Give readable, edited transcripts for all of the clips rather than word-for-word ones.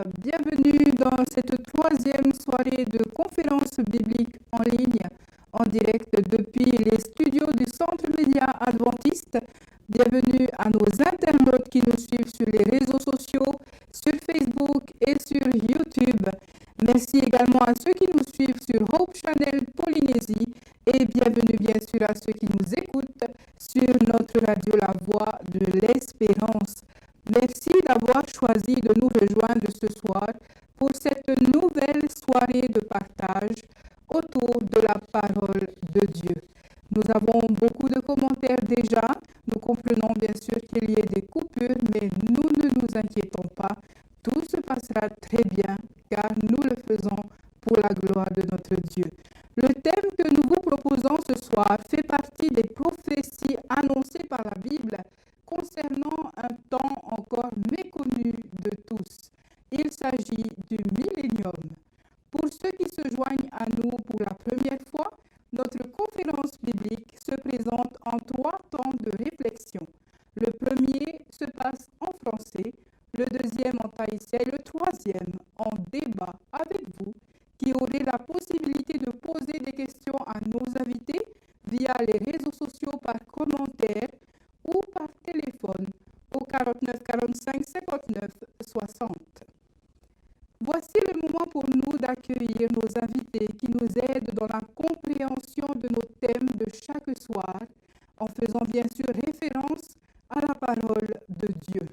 Bienvenue dans cette troisième soirée de conférence biblique en ligne, en direct depuis les studios du Centre Média Adventiste. Bienvenue à nos internautes qui nous suivent sur les réseaux sociaux, sur Facebook et sur YouTube. Merci également à ceux qui nous suivent sur Hope Channel Polynésie et bienvenue bien sûr à ceux qui nous écoutent sur notre radio La Voix de l'Espérance. Merci d'avoir choisi de nous rejoindre ce soir pour cette nouvelle soirée de partage autour de la parole de Dieu. Nous avons beaucoup de commentaires déjà. Nous comprenons bien sûr qu'il y ait des coupures, mais nous ne nous inquiétons pas. Tout se passera très bien car nous le faisons pour la gloire de notre Dieu. Le thème que nous vous proposons ce soir fait partie des prophéties annoncées par la Bible concernant un temps encore méconnu de tous. Il s'agit du millénium. Pour ceux qui se joignent à nous pour la première fois, notre conférence biblique se présente en 3 temps de réflexion. Le premier se passe en français, le deuxième en tahitien et le troisième en débat avec vous, qui aurez la possibilité de poser des questions à nos invités via les réseaux sociaux par commentaire ou par téléphone au 49 45 59 60. Voici le moment pour nous d'accueillir nos invités qui nous aident dans la compréhension de nos thèmes de chaque soir, en faisant bien sûr référence à la parole de Dieu.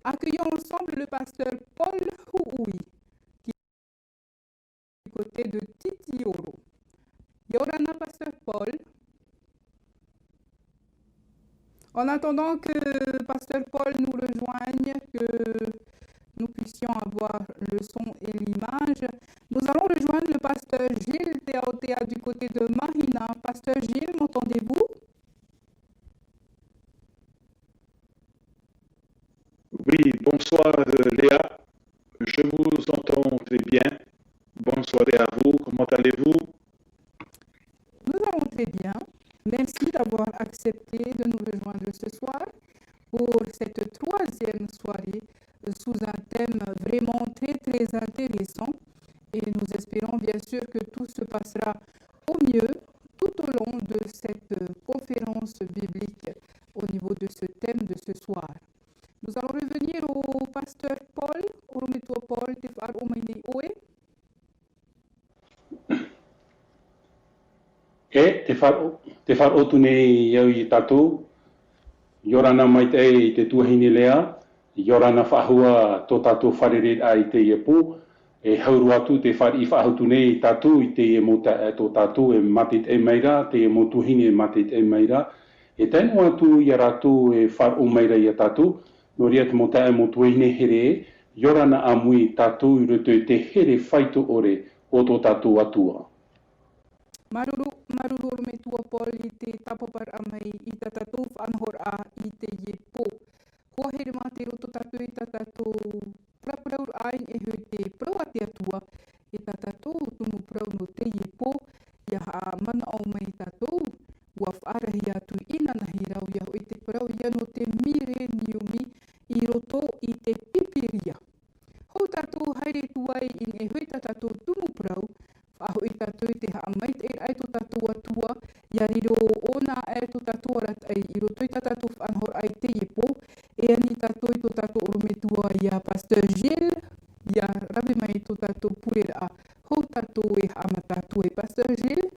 Accueillons ensemble le pasteur Paul Huui, qui est du côté de Titioro. Yorana, pasteur Paul. En attendant que pasteur Paul nous rejoigne, que nous puissions avoir le son et l'image, nous allons rejoindre le pasteur Gilles Théotéa du côté de Mahina. Pasteur Gilles, m'entendez-vous? Oui, bonsoir Léa, je vous entends très bien. Bonne soirée à vous, comment allez-vous? Nous allons très bien. Merci d'avoir accepté de nous rejoindre ce soir pour cette troisième soirée sous un thème vraiment très intéressant. Et nous espérons bien sûr que tout se passera au mieux tout au long de cette conférence biblique au niveau de ce thème de ce soir. Nous allons revenir au pasteur Paul, Orometua Paul, Tefar Omeine Oe. Te whar o tune iau I tātou, yorana mai te e te tuahine lea, yorana whahua tō tātou whareret a I te iepo, e hauru atu te whar I whahutune I tātou I te e mota e tō tātou e matit e meira, te e motuhine e matit e meira, e tēnu atu I rātou e whar o meira I tātou, no rea te mota e motuhine here, yorana amui tātou I roto te here whaitu ore o tō tātou atua. Maruru Orometua Paul I te tapapar amai I ta tātou whanhor a I te iepo. Kua here mā te roto tātou I ta tātou prapraur ai e hui te prau a te atua I ta tātou tumu prau no te iepo ia ha mana au mai tātou ua whaarahi atu ina nahi rau ia hui te prau ia no te mire niumi I roto I te pipiria. Hou tātou haere tuai in e hui ta tātou tumu prau whaho I tātou te haa mait e ai tō tātou atua, ia riro ona e tō tātou arat ai I roto I tātou whanhor ai te iepo, e ani tātou I tō tātou orometua ia pasteur Gilles, ia rabe mai tō tātou purera, hou tātou e haa matātou e pasteur Gilles,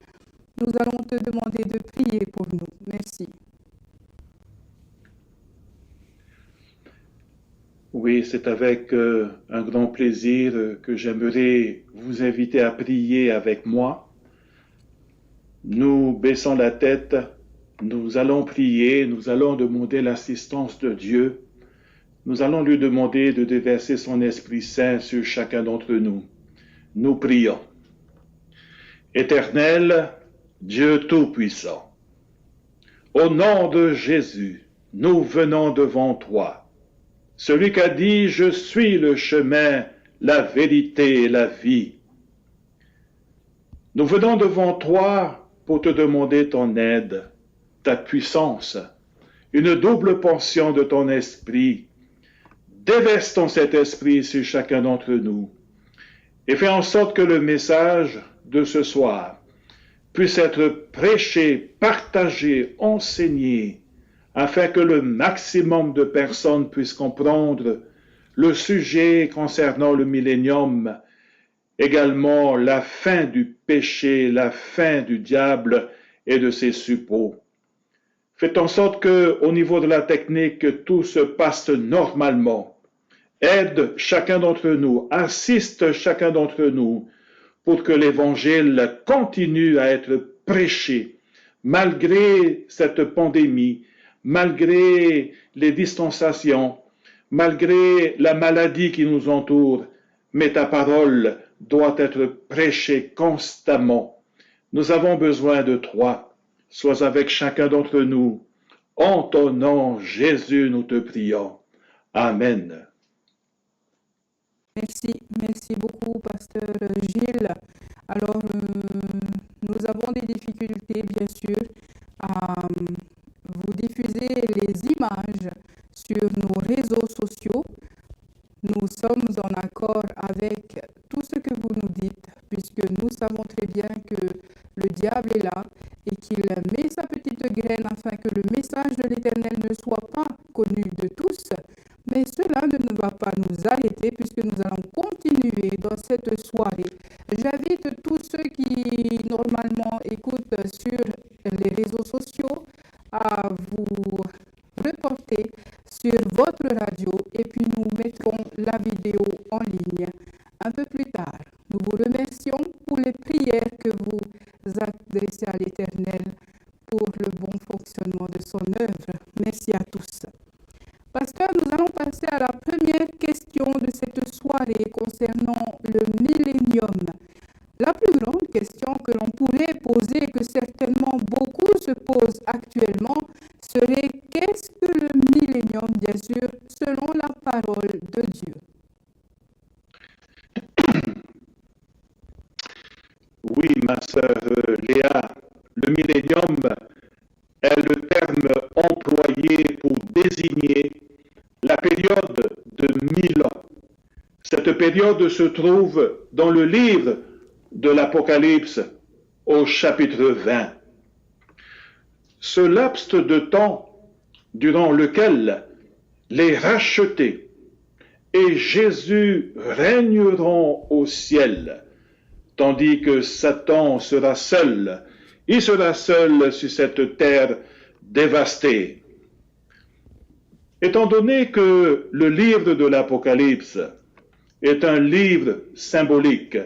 nous allons te demander de prier pour nous. Merci. Oui, c'est avec un grand plaisir que j'aimerais vous inviter à prier avec moi. Nous baissons la tête, nous allons prier, nous allons demander l'assistance de Dieu. Nous allons lui demander de déverser son Esprit Saint sur chacun d'entre nous. Nous prions. Éternel, Dieu Tout-Puissant, au nom de Jésus, nous venons devant toi. Celui qui a dit « Je suis le chemin, la vérité et la vie ». Nous venons devant toi pour te demander ton aide, ta puissance, une double portion de ton esprit, déverse ton Saint-Esprit sur chacun d'entre nous et fais en sorte que le message de ce soir puisse être prêché, partagé, enseigné, afin que le maximum de personnes puissent comprendre le sujet concernant le millénium, également la fin du péché, la fin du diable et de ses suppôts. Faites en sorte que, au niveau de la technique, que tout se passe normalement. Aide chacun d'entre nous, assiste chacun d'entre nous pour que l'Évangile continue à être prêché, malgré cette pandémie, malgré les distanciations, malgré la maladie qui nous entoure, mais ta parole doit être prêchée constamment. Nous avons besoin de toi. Sois avec chacun d'entre nous. En ton nom, Jésus, nous te prions. Amen. Merci beaucoup, pasteur Gilles. Alors, nous avons des difficultés, bien sûr, à vous diffuser les images sur nos réseaux sociaux. Nous sommes en accord avec tout ce que vous nous dites, puisque nous savons très bien que le diable est là et qu'il met sa petite graine afin que le message de l'Éternel ne soit pas connu de tous. Mais cela ne va pas nous arrêter puisque nous allons continuer dans cette soirée. J'invite tous ceux qui normalement écoutent sur les réseaux sociaux à vous reporter sur votre radio et puis nous mettrons la vidéo en ligne un peu plus tard. Nous vous remercions pour les prières que vous adressez à l'Éternel pour le bon fonctionnement de son œuvre. Merci à tous. Pasteur, nous allons passer à la première question de cette soirée concernant le millénium. La plus grande question que l'on pourrait poser, que certainement beaucoup se posent actuellement, serait qu'est-ce que le millénium, bien sûr, selon la parole de Dieu? Oui, ma sœur Léa, le millénium est le terme employé pour désigner la période de 1000 ans. Cette période se trouve dans le livre de l'Apocalypse au chapitre 20. Ce laps de temps durant lequel les rachetés et Jésus régneront au ciel, tandis que Satan sera seul. Il sera seul sur cette terre dévastée. Étant donné que le livre de l'Apocalypse est un livre symbolique,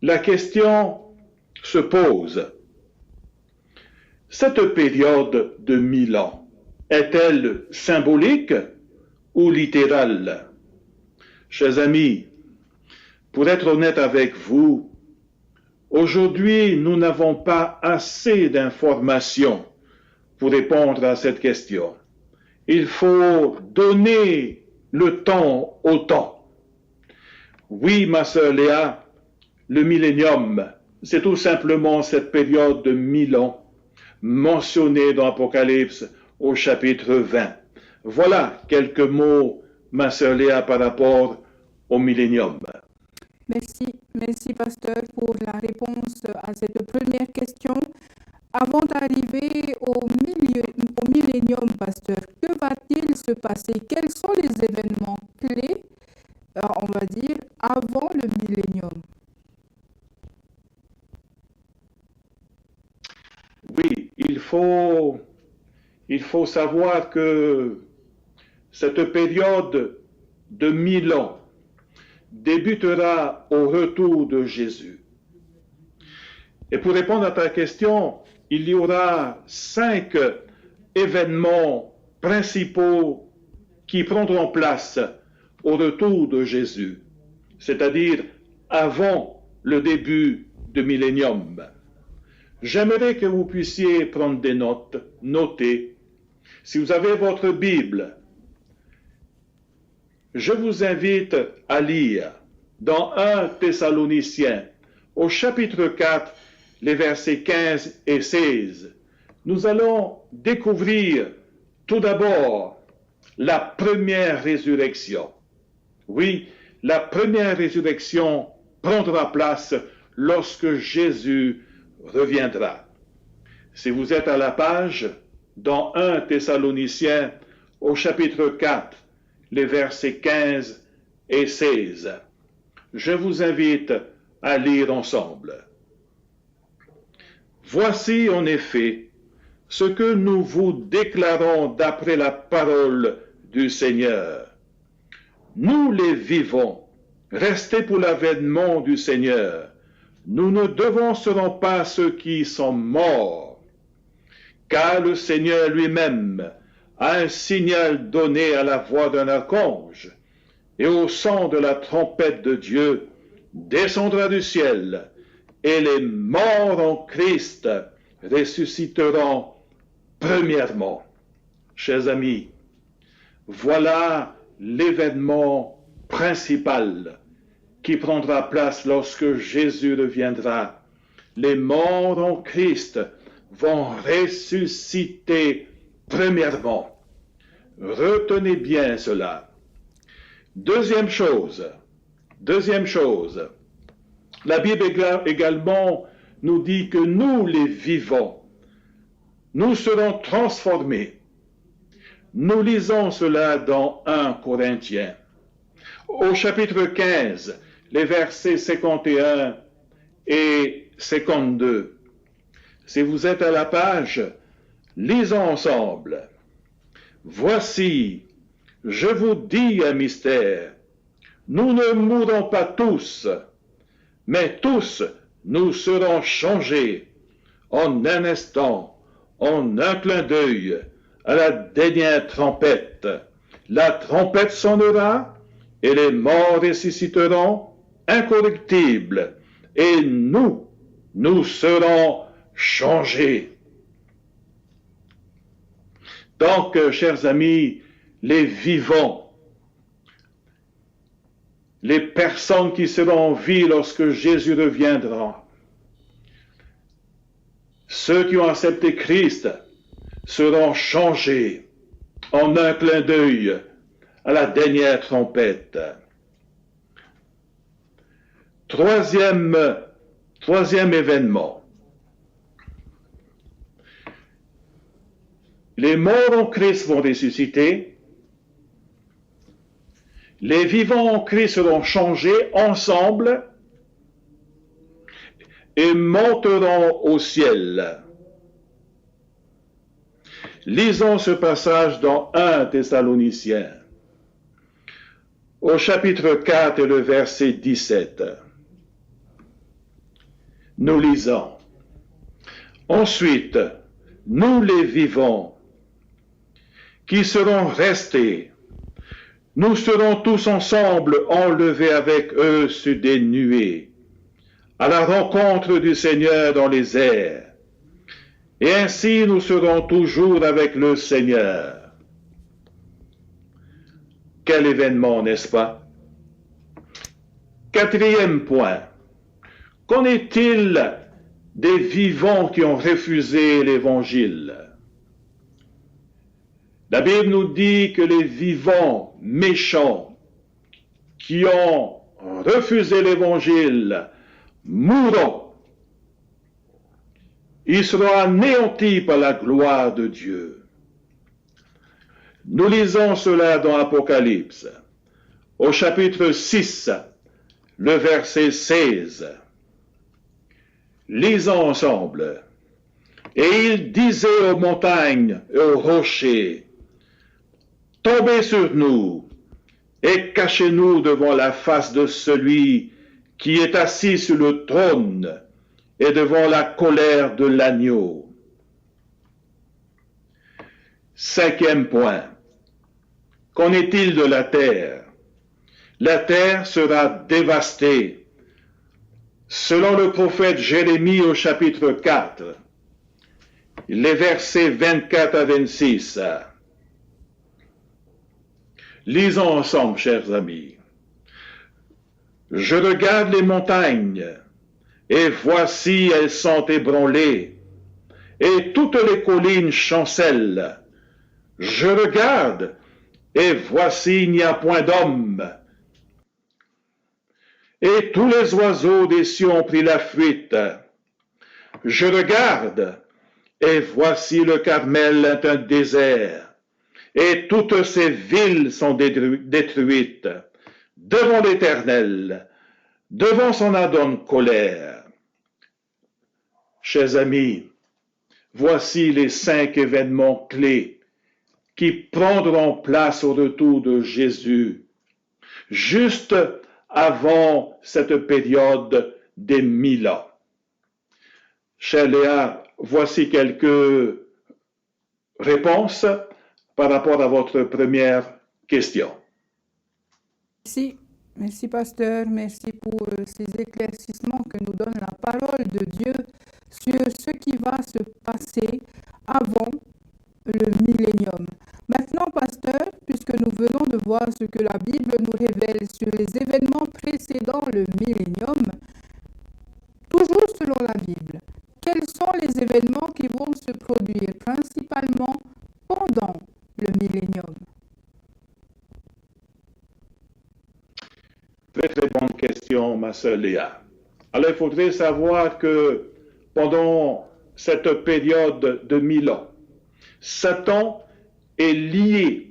la question se pose. Cette période de 1000 ans est-elle symbolique ou littérale? Chers amis, pour être honnête avec vous, aujourd'hui, nous n'avons pas assez d'informations pour répondre à cette question. Il faut donner le temps au temps. Oui, ma sœur Léa, le millénium, c'est tout simplement cette période de 1000 ans mentionnée dans l'Apocalypse au chapitre 20. Voilà quelques mots, ma sœur Léa, par rapport au millénium. Merci pasteur pour la réponse à cette première question. Avant d'arriver au millénium, pasteur, que va-t-il se passer? Quels sont les événements clés, on va dire, avant le millénium? Oui, il faut savoir que cette période de 1000 ans débutera au retour de Jésus. Et pour répondre à ta question, il y aura 5 événements principaux qui prendront place au retour de Jésus, c'est-à-dire avant le début du millénium. J'aimerais que vous puissiez prendre des notes, noter. Si vous avez votre Bible, je vous invite à lire dans 1 Thessaloniciens, au chapitre 4, les versets 15 et 16. Nous allons découvrir tout d'abord la première résurrection. Oui, la première résurrection prendra place lorsque Jésus reviendra. Si vous êtes à la page, dans 1 Thessaloniciens, au chapitre 4, les versets 15 et 16, je vous invite à lire ensemble. Voici en effet ce que nous vous déclarons d'après la parole du Seigneur. Nous les vivons, restés pour l'avènement du Seigneur. Nous ne devancerons pas ceux qui sont morts, car le Seigneur lui-même a un signal donné à la voix d'un archange, et au son de la trompette de Dieu descendra du ciel, et les morts en Christ ressusciteront premièrement. Chers amis, voilà l'événement principal qui prendra place lorsque Jésus reviendra. Les morts en Christ vont ressusciter premièrement. Retenez bien cela. Deuxième chose, la Bible également nous dit que nous, les vivants, nous serons transformés. Nous lisons cela dans 1 Corinthiens. Au chapitre 15, les versets 51 et 52. Si vous êtes à la page, lisons ensemble. Voici, je vous dis un mystère. Nous ne mourrons pas tous, mais tous nous serons changés en un instant, en un clin d'œil, à la dernière trompette. La trompette sonnera, et les morts ressusciteront incorruptibles, et nous serons changés. Donc, chers amis, les vivants, les personnes qui seront en vie lorsque Jésus reviendra, ceux qui ont accepté Christ seront changés en un clin d'œil à la dernière trompette. Troisième événement. Les morts en Christ vont ressusciter. Les vivants en Christ seront changés ensemble et monteront au ciel. Lisons ce passage dans 1 Thessaloniciens, au chapitre 4 et le verset 17. Nous lisons. Ensuite, nous les vivants, qui serons restés, nous serons tous ensemble enlevés avec eux sur des nuées, à la rencontre du Seigneur dans les airs. Et ainsi nous serons toujours avec le Seigneur. Quel événement, n'est-ce pas? Quatrième point. Qu'en est-il des vivants qui ont refusé l'Évangile? La Bible nous dit que les vivants méchants qui ont refusé l'Évangile mourront. Ils seront anéantis par la gloire de Dieu. Nous lisons cela dans Apocalypse, au chapitre 6, le verset 16. Lisons ensemble. Et il disait aux montagnes et aux rochers, tombez sur nous et cachez-nous devant la face de celui qui est assis sur le trône et devant la colère de l'agneau. Cinquième point. Qu'en est-il de la terre? La terre sera dévastée. Selon le prophète Jérémie au chapitre 4, les versets 24 à 26. Lisons ensemble, chers amis. Je regarde les montagnes, et voici elles sont ébranlées, et toutes les collines chancellent. Je regarde, et voici il n'y a point d'homme. Et tous les oiseaux des cieux ont pris la fuite. Je regarde, et voici le Carmel est un désert, et toutes ses villes sont détruites, devant l'Éternel, devant son ardente colère. Chers amis, voici les 5 événements clés qui prendront place au retour de Jésus, juste avant cette période des 1000 ans. Chère Léa, voici quelques réponses par rapport à votre première question. Merci pasteur, merci pour ces éclaircissements que nous donne la parole de Dieu sur ce qui va se passer avant le millénium. Maintenant, pasteur, puisque nous venons de voir ce que la Bible nous révèle sur les événements précédant le millénium, toujours selon la Bible, quels sont les événements qui vont se produire principalement pendant le millénium? Très très bonne question, ma sœur Léa. Alors il faudrait savoir que pendant cette période de 1000 ans, Satan est lié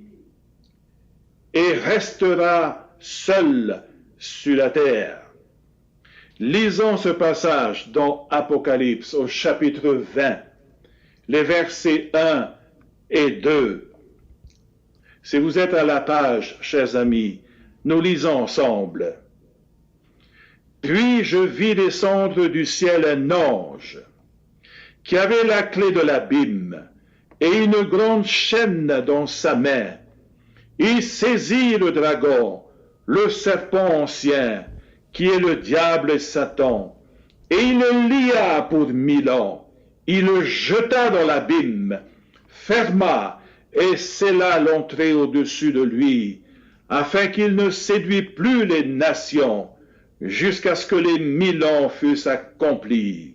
et restera seul sur la terre. Lisons ce passage dans Apocalypse au chapitre 20, les versets 1 et 2. Si vous êtes à la page, chers amis, nous lisons ensemble. Puis je vis descendre du ciel un ange qui avait la clé de l'abîme et une grande chaîne dans sa main. Il saisit le dragon, le serpent ancien, qui est le diable et Satan, et il le lia pour 1000 ans. Il le jeta dans l'abîme, ferma et scella l'entrée au-dessus de lui, afin qu'il ne séduise plus les nations, jusqu'à ce que les 1000 ans fussent accomplis.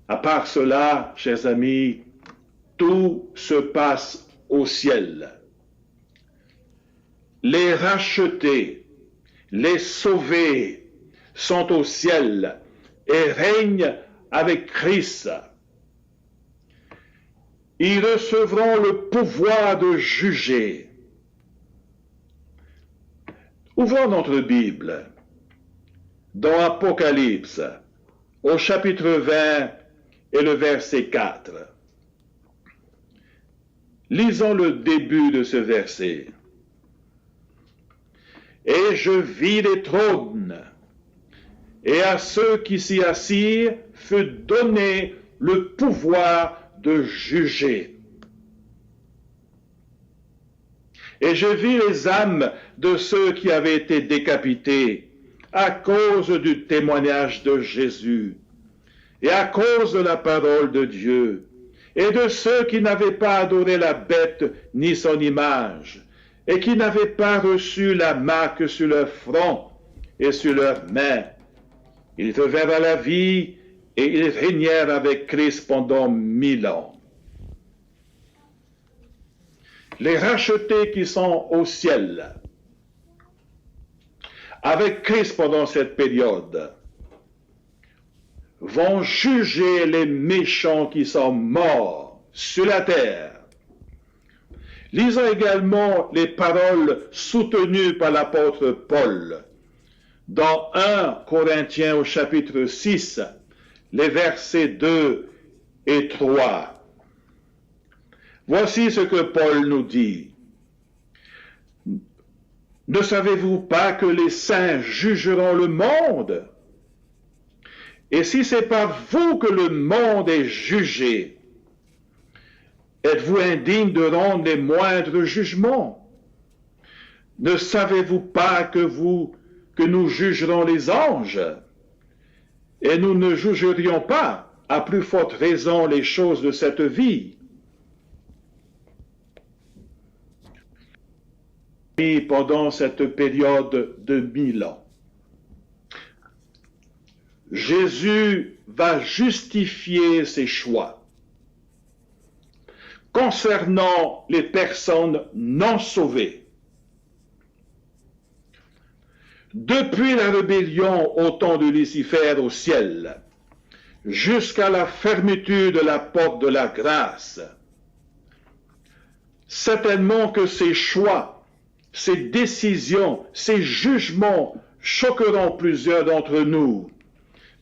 À part cela, chers amis, tout se passe au ciel. Les rachetés, les sauvés sont au ciel et règnent avec Christ. Ils recevront le pouvoir de juger. Ouvrons notre Bible dans Apocalypse, au chapitre 20 et le verset 4. Lisons le début de ce verset. Et je vis les trônes, et à ceux qui s'y assirent fut donné le pouvoir de juger. Et je vis les âmes de ceux qui avaient été décapités à cause du témoignage de Jésus et à cause de la parole de Dieu, et de ceux qui n'avaient pas adoré la bête ni son image, et qui n'avaient pas reçu la marque sur leur front et sur leurs mains. Ils revinrent à la vie et ils régnèrent avec Christ pendant 1000 ans. Les rachetés qui sont au ciel, avec Christ pendant cette période, vont juger les méchants qui sont morts sur la terre. Lisons également les paroles soutenues par l'apôtre Paul dans 1 Corinthiens au chapitre 6, les versets 2 et 3. Voici ce que Paul nous dit. Ne savez-vous pas que les saints jugeront le monde? Et si c'est par vous que le monde est jugé, êtes-vous indigne de rendre les moindres jugements? Ne savez-vous pas que nous jugerons les anges? Et nous ne jugerions pas, à plus forte raison, les choses de cette vie. Et pendant cette période de 1000 ans, Jésus va justifier ses choix. concernant les personnes non sauvées. Depuis la rébellion au temps de Lucifer au ciel, jusqu'à la fermeture de la porte de la grâce, certainement que ces choix, ces décisions, ces jugements choqueront plusieurs d'entre nous.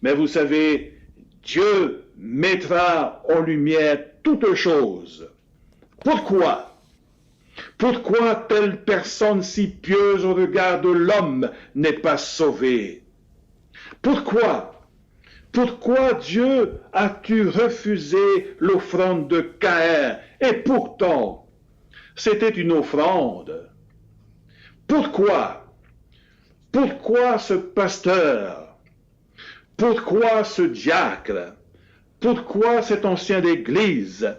Mais vous savez, Dieu mettra en lumière toutes choses. Pourquoi? Pourquoi telle personne si pieuse au regard de l'homme n'est pas sauvée? Pourquoi? Pourquoi Dieu as-tu refusé l'offrande de Caïn? Et pourtant, c'était une offrande. Pourquoi? Pourquoi ce pasteur? Pourquoi ce diacre? Pourquoi cet ancien d'église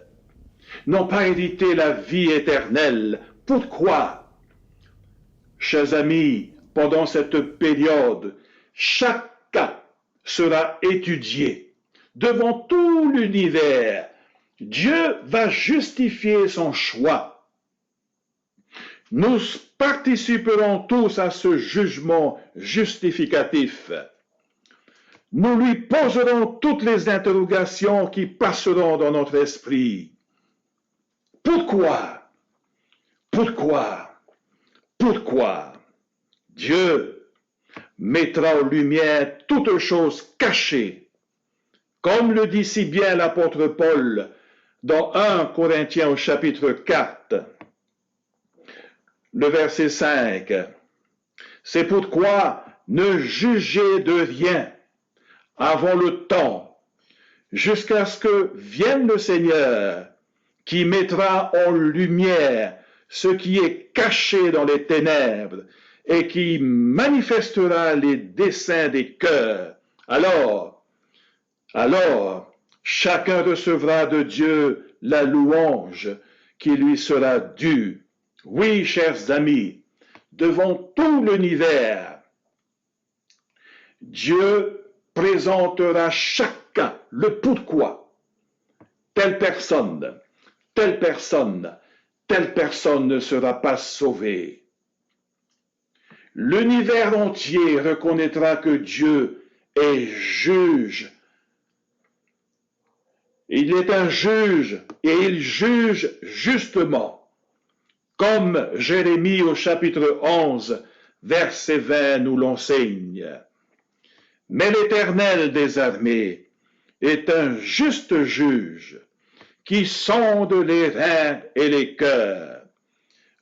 n'ont pas hérité la vie éternelle? Pourquoi? Chers amis, pendant cette période, chaque cas sera étudié devant tout l'univers. Dieu va justifier son choix. Nous participerons tous à ce jugement justificatif. Nous lui poserons toutes les interrogations qui passeront dans notre esprit. Pourquoi? Pourquoi? Pourquoi? Dieu mettra en lumière toutes choses cachées, comme le dit si bien l'apôtre Paul dans 1 Corinthiens au chapitre 4, le verset 5. C'est pourquoi ne jugez de rien avant le temps, jusqu'à ce que vienne le Seigneur, qui mettra en lumière ce qui est caché dans les ténèbres et qui manifestera les desseins des cœurs. Alors, chacun recevra de Dieu la louange qui lui sera due. Oui, chers amis, devant tout l'univers, Dieu présentera chacun le pourquoi. Telle personne ne sera pas sauvée. L'univers entier reconnaîtra que Dieu est juge. Il est un juge et il juge justement, comme Jérémie au chapitre 11, verset 20 nous l'enseigne. Mais l'Éternel des armées est un juste juge qui sonde les reins et les cœurs.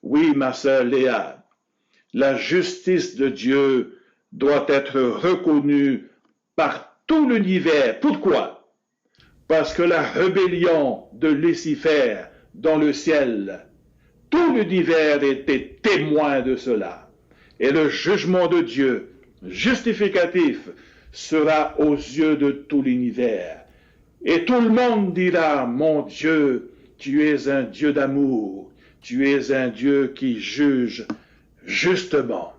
Oui, ma sœur Léa, la justice de Dieu doit être reconnue par tout l'univers. Pourquoi? Parce que la rébellion de Lucifer dans le ciel, tout l'univers était témoin de cela. Et le jugement de Dieu, justificatif, sera aux yeux de tout l'univers. Et tout le monde dira, mon Dieu, tu es un Dieu d'amour, tu es un Dieu qui juge justement.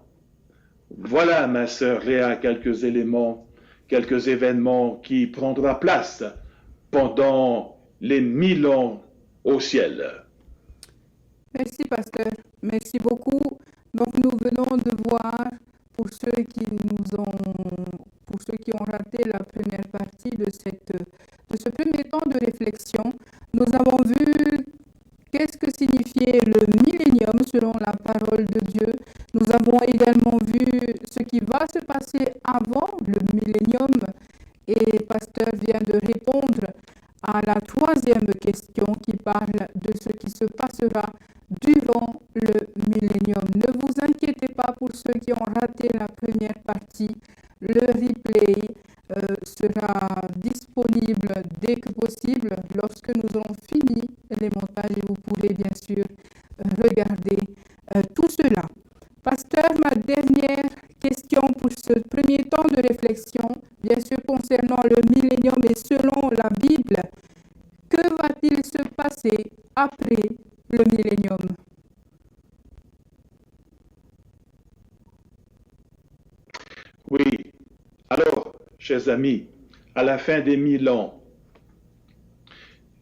Voilà, ma sœur Léa, quelques éléments, quelques événements qui prendront place pendant les 1000 ans au ciel. Merci, pasteur. Merci beaucoup. Donc, nous venons de voir, pour ceux qui ont raté la première partie de ce premier temps de réflexion, nous avons vu qu'est-ce que signifiait le millénium selon la parole de Dieu. Nous avons également vu ce qui va se passer avant le millénium et pasteur vient de répondre à la troisième question qui parle de ce qui se passera durant le millénium. Ne vous inquiétez pas pour ceux qui ont raté la première partie. Le replay sera disponible dès que possible lorsque nous aurons fini les montages et vous pourrez bien sûr regarder tout cela. Pasteur, ma dernière question pour ce premier temps de réflexion, bien sûr concernant le millénium et selon la Bible, que va-t-il se passer après le millénium? Oui, alors, chers amis, à la fin des 1000 ans,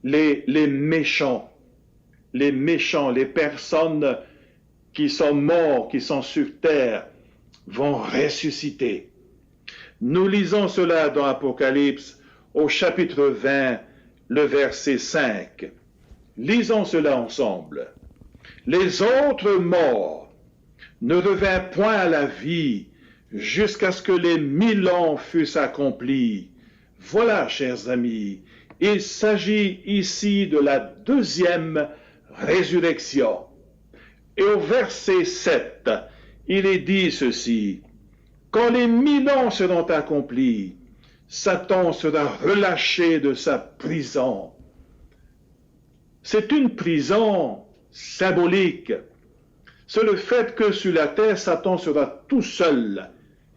les méchants les méchants, les personnes qui sont morts, qui sont sur terre, vont ressusciter. Nous lisons cela dans Apocalypse au chapitre 20, le verset 5. Lisons cela ensemble. Les autres morts ne revinrent point à la vie jusqu'à ce que les 1000 ans fussent accomplis. Voilà, chers amis, il s'agit ici de la deuxième résurrection. Et au verset 7, il est dit ceci: quand les 1000 ans seront accomplis, Satan sera relâché de sa prison. C'est une prison symbolique. C'est le fait que sur la terre, Satan sera tout seul.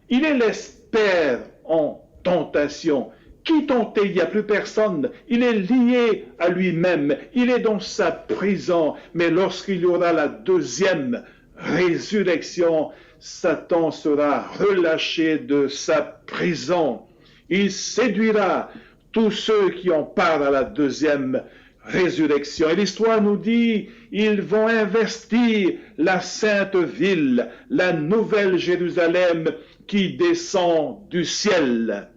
Il est l'expert en tentation. Qui tenter? Il n'y a plus personne. Il est lié à lui-même. Il est dans sa prison. Mais lorsqu'il y aura la deuxième résurrection, Satan sera relâché de sa prison. Il séduira tous ceux qui ont part à la deuxième résurrection. Et l'histoire nous dit, ils vont investir la sainte ville, la nouvelle Jérusalem qui descend du ciel.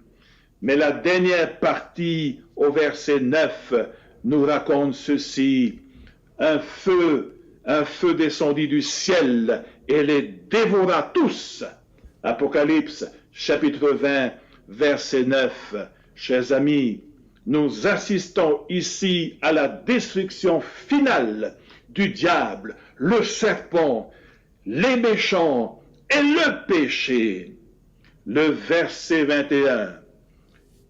Mais la dernière partie, au verset 9, nous raconte ceci: un feu descendit du ciel et les dévora tous. Apocalypse, chapitre 20, verset 9. Chers amis, nous assistons ici à la destruction finale du diable, le serpent, les méchants et le péché. Le verset 21.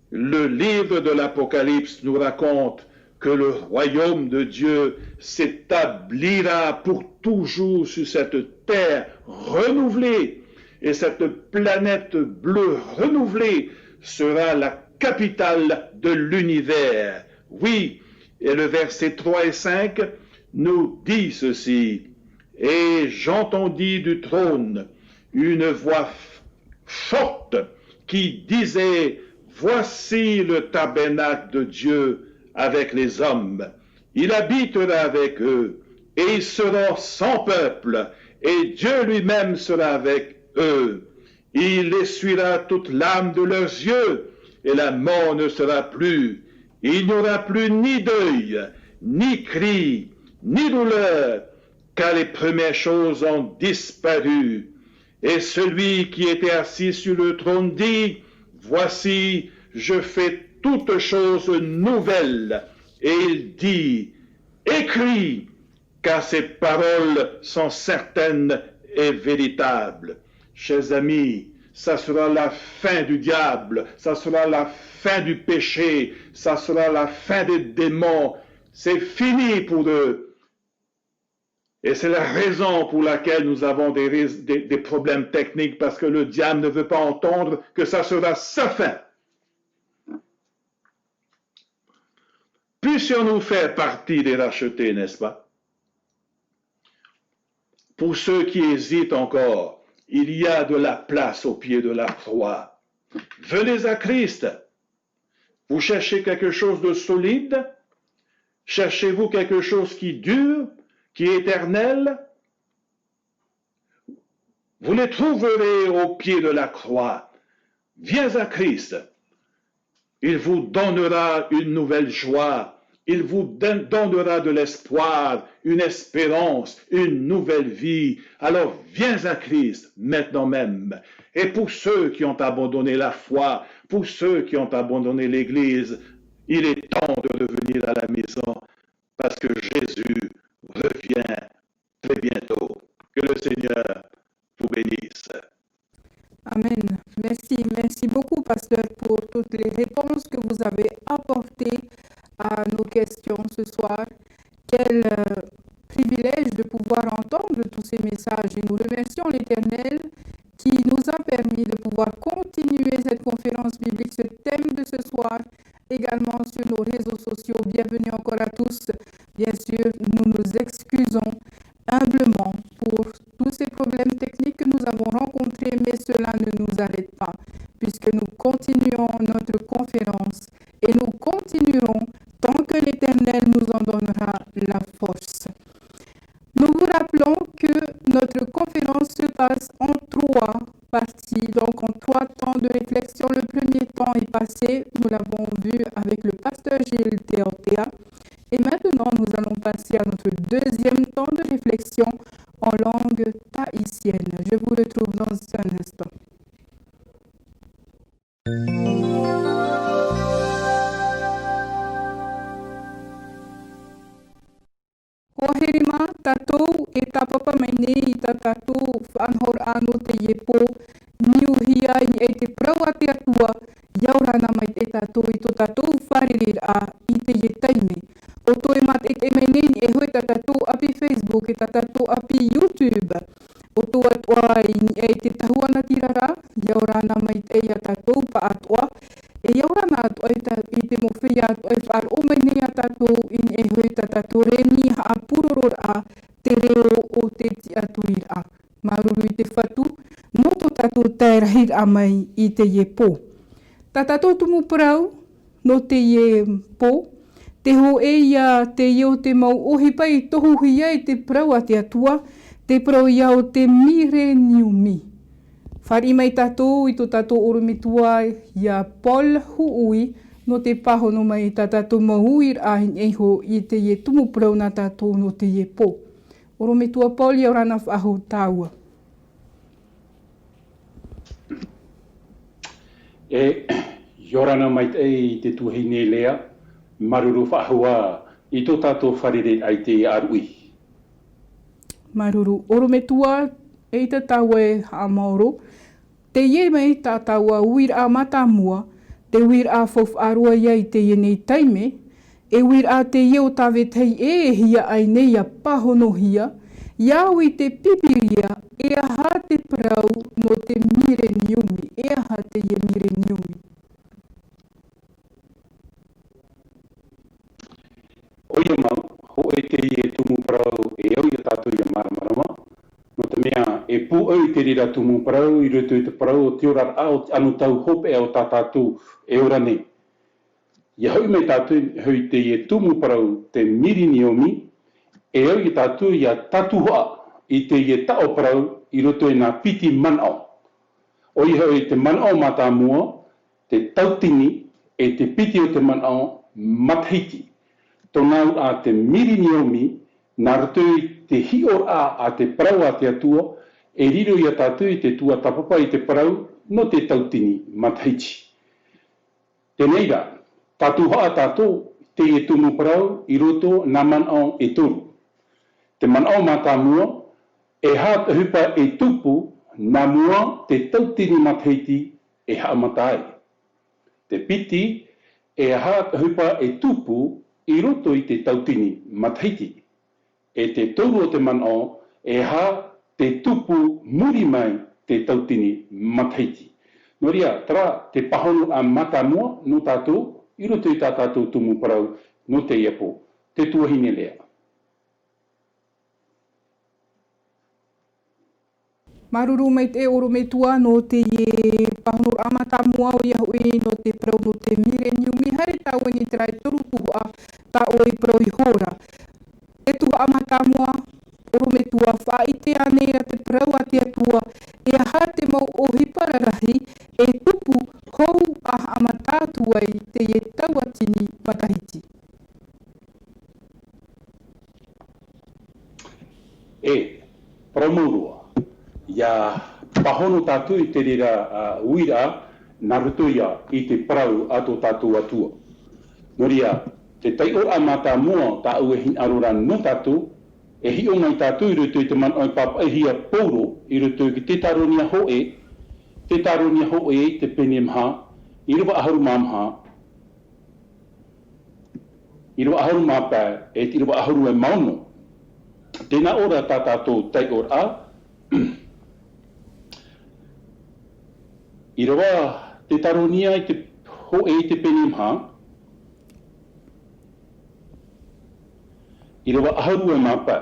Le livre de l'Apocalypse nous raconte que le royaume de Dieu s'établira pour toujours sur cette terre renouvelée, et cette planète bleue renouvelée sera la capitale de l'univers. Oui, et le verset 3 et 5 nous dit ceci: et j'entendis du trône une voix forte qui disait: voici le tabernacle de Dieu avec les hommes. Il habitera avec eux, et ils seront son peuple, et Dieu lui-même sera avec eux. Il essuiera toute larme de leurs yeux, et la mort ne sera plus. Il n'y aura plus ni deuil, ni cri, ni douleur, car les premières choses ont disparu. Et celui qui était assis sur le trône dit: voici, je fais toutes choses nouvelles. Et il dit: écris, car ces paroles sont certaines et véritables. Chers amis, ça sera la fin du diable, ça sera la fin du péché, ça sera la fin des démons. C'est fini pour eux. Et c'est la raison pour laquelle nous avons des problèmes techniques, parce que le diable ne veut pas entendre que ça sera sa fin. Puissions-nous faire partie des rachetés, n'est-ce pas? Pour ceux qui hésitent encore, il y a de la place au pied de la croix. Venez à Christ. Vous cherchez quelque chose de solide? Cherchez-vous quelque chose qui dure, qui est éternel? Vous les trouverez au pied de la croix. Viens à Christ. Il vous donnera une nouvelle joie. Il vous donnera de l'espoir, une espérance, une nouvelle vie. Alors viens à Christ maintenant même. Et pour ceux qui ont abandonné la foi, pour ceux qui ont abandonné l'Église, il est temps de revenir à la maison, parce que Jésus revient très bientôt. Que le Seigneur vous bénisse. Amen. Merci beaucoup, pasteur, pour toutes les réponses que vous avez apportées à nos questions ce soir. Quel privilège de pouvoir entendre tous ces messages, et nous remercions l'Éternel qui nous a permis de pouvoir continuer cette conférence biblique, ce thème de ce soir, également sur nos réseaux sociaux. Bienvenue encore à tous. Bien sûr, nous nous excusons humblement pour tous ces problèmes techniques que nous avons rencontrés, mais cela ne nous arrête pas, puisque nous continuons notre conférence et nous continuerons tant que l'Éternel nous en donnera la force. passer à notre deuxième temps de réflexion en langue tahitienne. Je vous retrouve dans un instant. Koherima tatou e tapapa mai nei I ta tatou whanhor ano te iepo niuhia I e te praua te atua iaurana mai te tatou I to tatou wharerir a I te ie taime. O to e mat e te meneni e hoi ta tatou api Facebook e ta tatou api YouTube. O to atua I e te tahuana tirara iaurana mai te ia tatou pa atua. E iaurana atua I te mowhia atua I whaar o mai nei a tatou I e hoi ta tatou reni ha a puroror a te reo o te ti aturir a. Maruru I te whatu, no to tatou tairahir a mai I te ie pō. Ta tatou tumu parau, no te ie pō, te ho e ia te ie o te mau ohi pai tohu hia I te parau a te atua, te parau ia o te mire niumi. Whari mai tatou I to tatou oromitua ia Paul Huui no te pahono mai ta tatou mauir a eiho I te ie tumu parau na tatou no te ie pō. Oromitua Paul ia orana whaho tāua. Yorana mai I te tuhine lea, maruru whahua I to tatou wharere ai te arui. Maruru, orometua e te taua e Amaoro, te ie mai ta taua uir a matamua, te uir a fof arua ia I te ie nei taime, e uir a te ie o tawetei e hia ai nei a pahono hia, iau I te pipiria e aha te parau no te mire niumi, e aha te ie mire niumi. Oia mau, ho e te ie tumu parau e au I tātou ia maramarama, no te mea e pū au te rira tumu parau I rutu I te parau o te ora au anu tau hope o tā tātou e ora nei. Ia hau me tātou hui te ie tumu parau te miri niomi, e au I tātou ia tatuhoa I te ie tao parau I roto I nā piti manao. O I hau I te manao matamua, te tautini e te piti o te manao mathiti. Tonau a te miri niomi, nā roto I te hior a te parau a te atua, e riro I a tātou I te tua tapapa I te parau no te tautini mathiti. Tenei rā, tatuhoa tātou te ie tumu parau I roto nā manao e toru. Te manao matamua, e hata hupa e tupu nā mua te tautini mathiti e haamatai. Te piti e hata hupa e tupu I roto I te tautini mathiti. E te toru o te manao e ha te tupu muri mai te tautini mathiti. No ria, tara te pahono a matamua no tātou, I roto I tā tātou tumu parau no te iapo, te tuahine lea. Maruru mai te oro me tua no te ie pahonor amata mua o ia hui no te prau no te mire niumi hare tau ni trai toru tuhua ta oi prau I hora. Te tuha amata mua oro me tua whai te aneira te prau a te atua e aha te mau o hipararahi e tupu hou a amata tuai te ie tauatini matahiti. Praumurua. Ia pahono tātou I te rira uira nā rutu ia I te parau ato tātou atua. No ria, te tai o amata mua tā ue hin arora no tātou, e hi o ngai tātou I rutu I te manoi papa e hia pōro I rutu ki te taronia hoe te pene mha, I ruwa aharu mamha, I ruwa aharu mapa e te ruwa aharu e mauno. Tēnā ora tā tātou tai ora I rawa te taronia I te hoe I te penimha, I rawa aharu e mapa.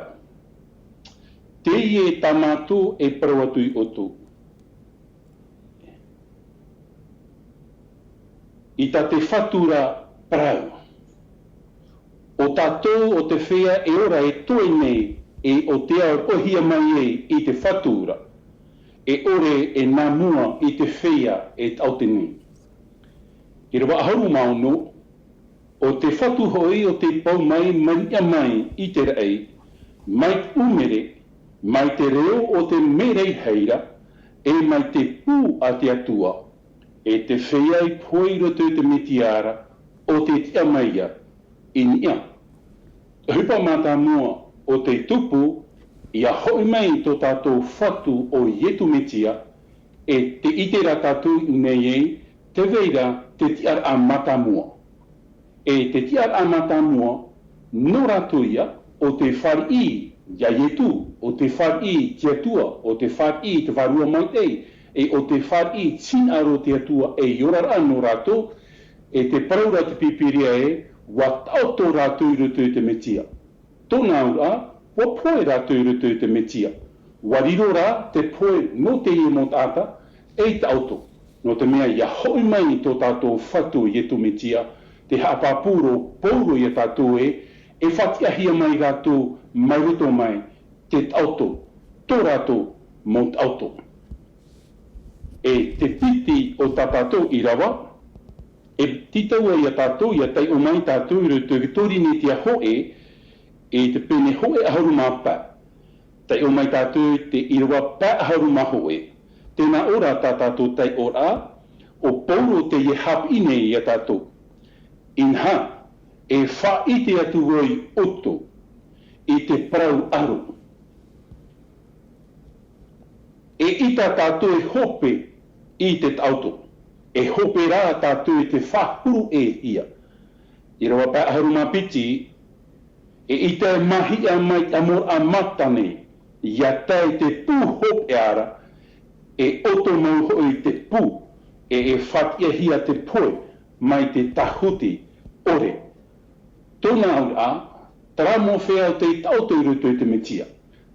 Te ie tamatu e parawatu I otu. I ta te whatura parau. O tātou o te whea e ora e toi nei e o te ao ohia mai I te whatura. E ore e nā mua I te whea e tauteni. I rawa aharu mauno, o te whatu hoi o te pau mai mai I te rei, mai umere, mai te reo o te merei heira, e mai te pū a te atua, e te whea poiro te metiara o te tia maia, inia. Hupa mata mua o te tupu, ia hoi mai tō tātou whatu o ietu metia, e te itera tātou nei ei, te veira te tiar a mata mua. E te tiar a mata mua, no ratoia o te whari ia ietu, o te whari te atua, o te whari te varua mai ei, e o te whari tinaro te atua e yorara no rato, e te paraura te pipiria e, wa tauto rato I rutu te metia. Tōna ura, wa poe rato I rutu te metia. Wa riro rā te poe no te I mo tata, e tauto. No te mea ia hoi mai tō tātou whatu I tu metia, te hapapuro pouro I tātou e whatiahia mai rato mai ruto mai, te tauto, tō rato mo tauto. E te piti o tātou I rawa, e titaua I a tātou I a tai o mai tātou I rutu vitori ni tia hoe, e te pene hoe aharu mā pā. Tai o mai tātou te irawa pā aharu mā hoe. Tēnā ora tātou tai ora, o pauro te ye hapi nei I a tātou. Inha, e wha I te atu roi oto, I te prau aro. E ita tātou e hope I te tauto. E hope rā tātou I te whahuru e ia. I rawa pā aharu mā piti, e ita mahi a mai amor a matane, ia tai te pū hope ara, e oto mau hoi te pū, e whatia hia te poe, mai te tahuti ore. Tōna aura, tara mo whea o te tauto I rutu te metia.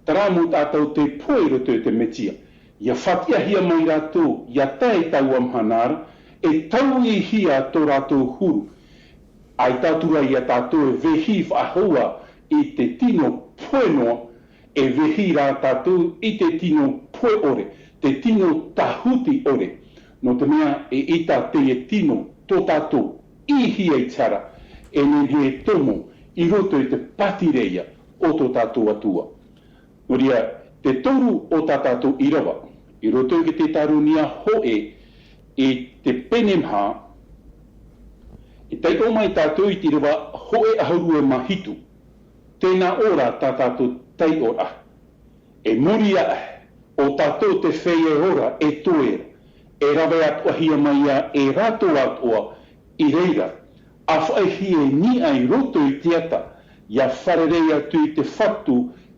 Tara mo tātou te poe I rutu te metia. Ia whatia hia mai rātou, ia tai tau amhanara, e tau I hia tō rātou huru. Ai tātura ia tātou e vehi whahoa I te tino poe noa, e vehi rā tātou I te tino poe ore, te tino tahuti ore. No te mea e ita te e tino tō tātou I hia I tara, e nene he tomo I roto I te patireia o tō tātou atua. Noria, te toru o tā tātou I rawa, I roto I te tarunia hoe I te penemha, e tai o mai tātou I te rawa hoe aharu e mahitu. Tēnā ora tā tātou tai ora. E moria o tātou te wheye ora e toera. E rawe atua hia mai a e rato atua I reira. A whae hie ni ai roto I te ata. Ia wharerei atu I te whatu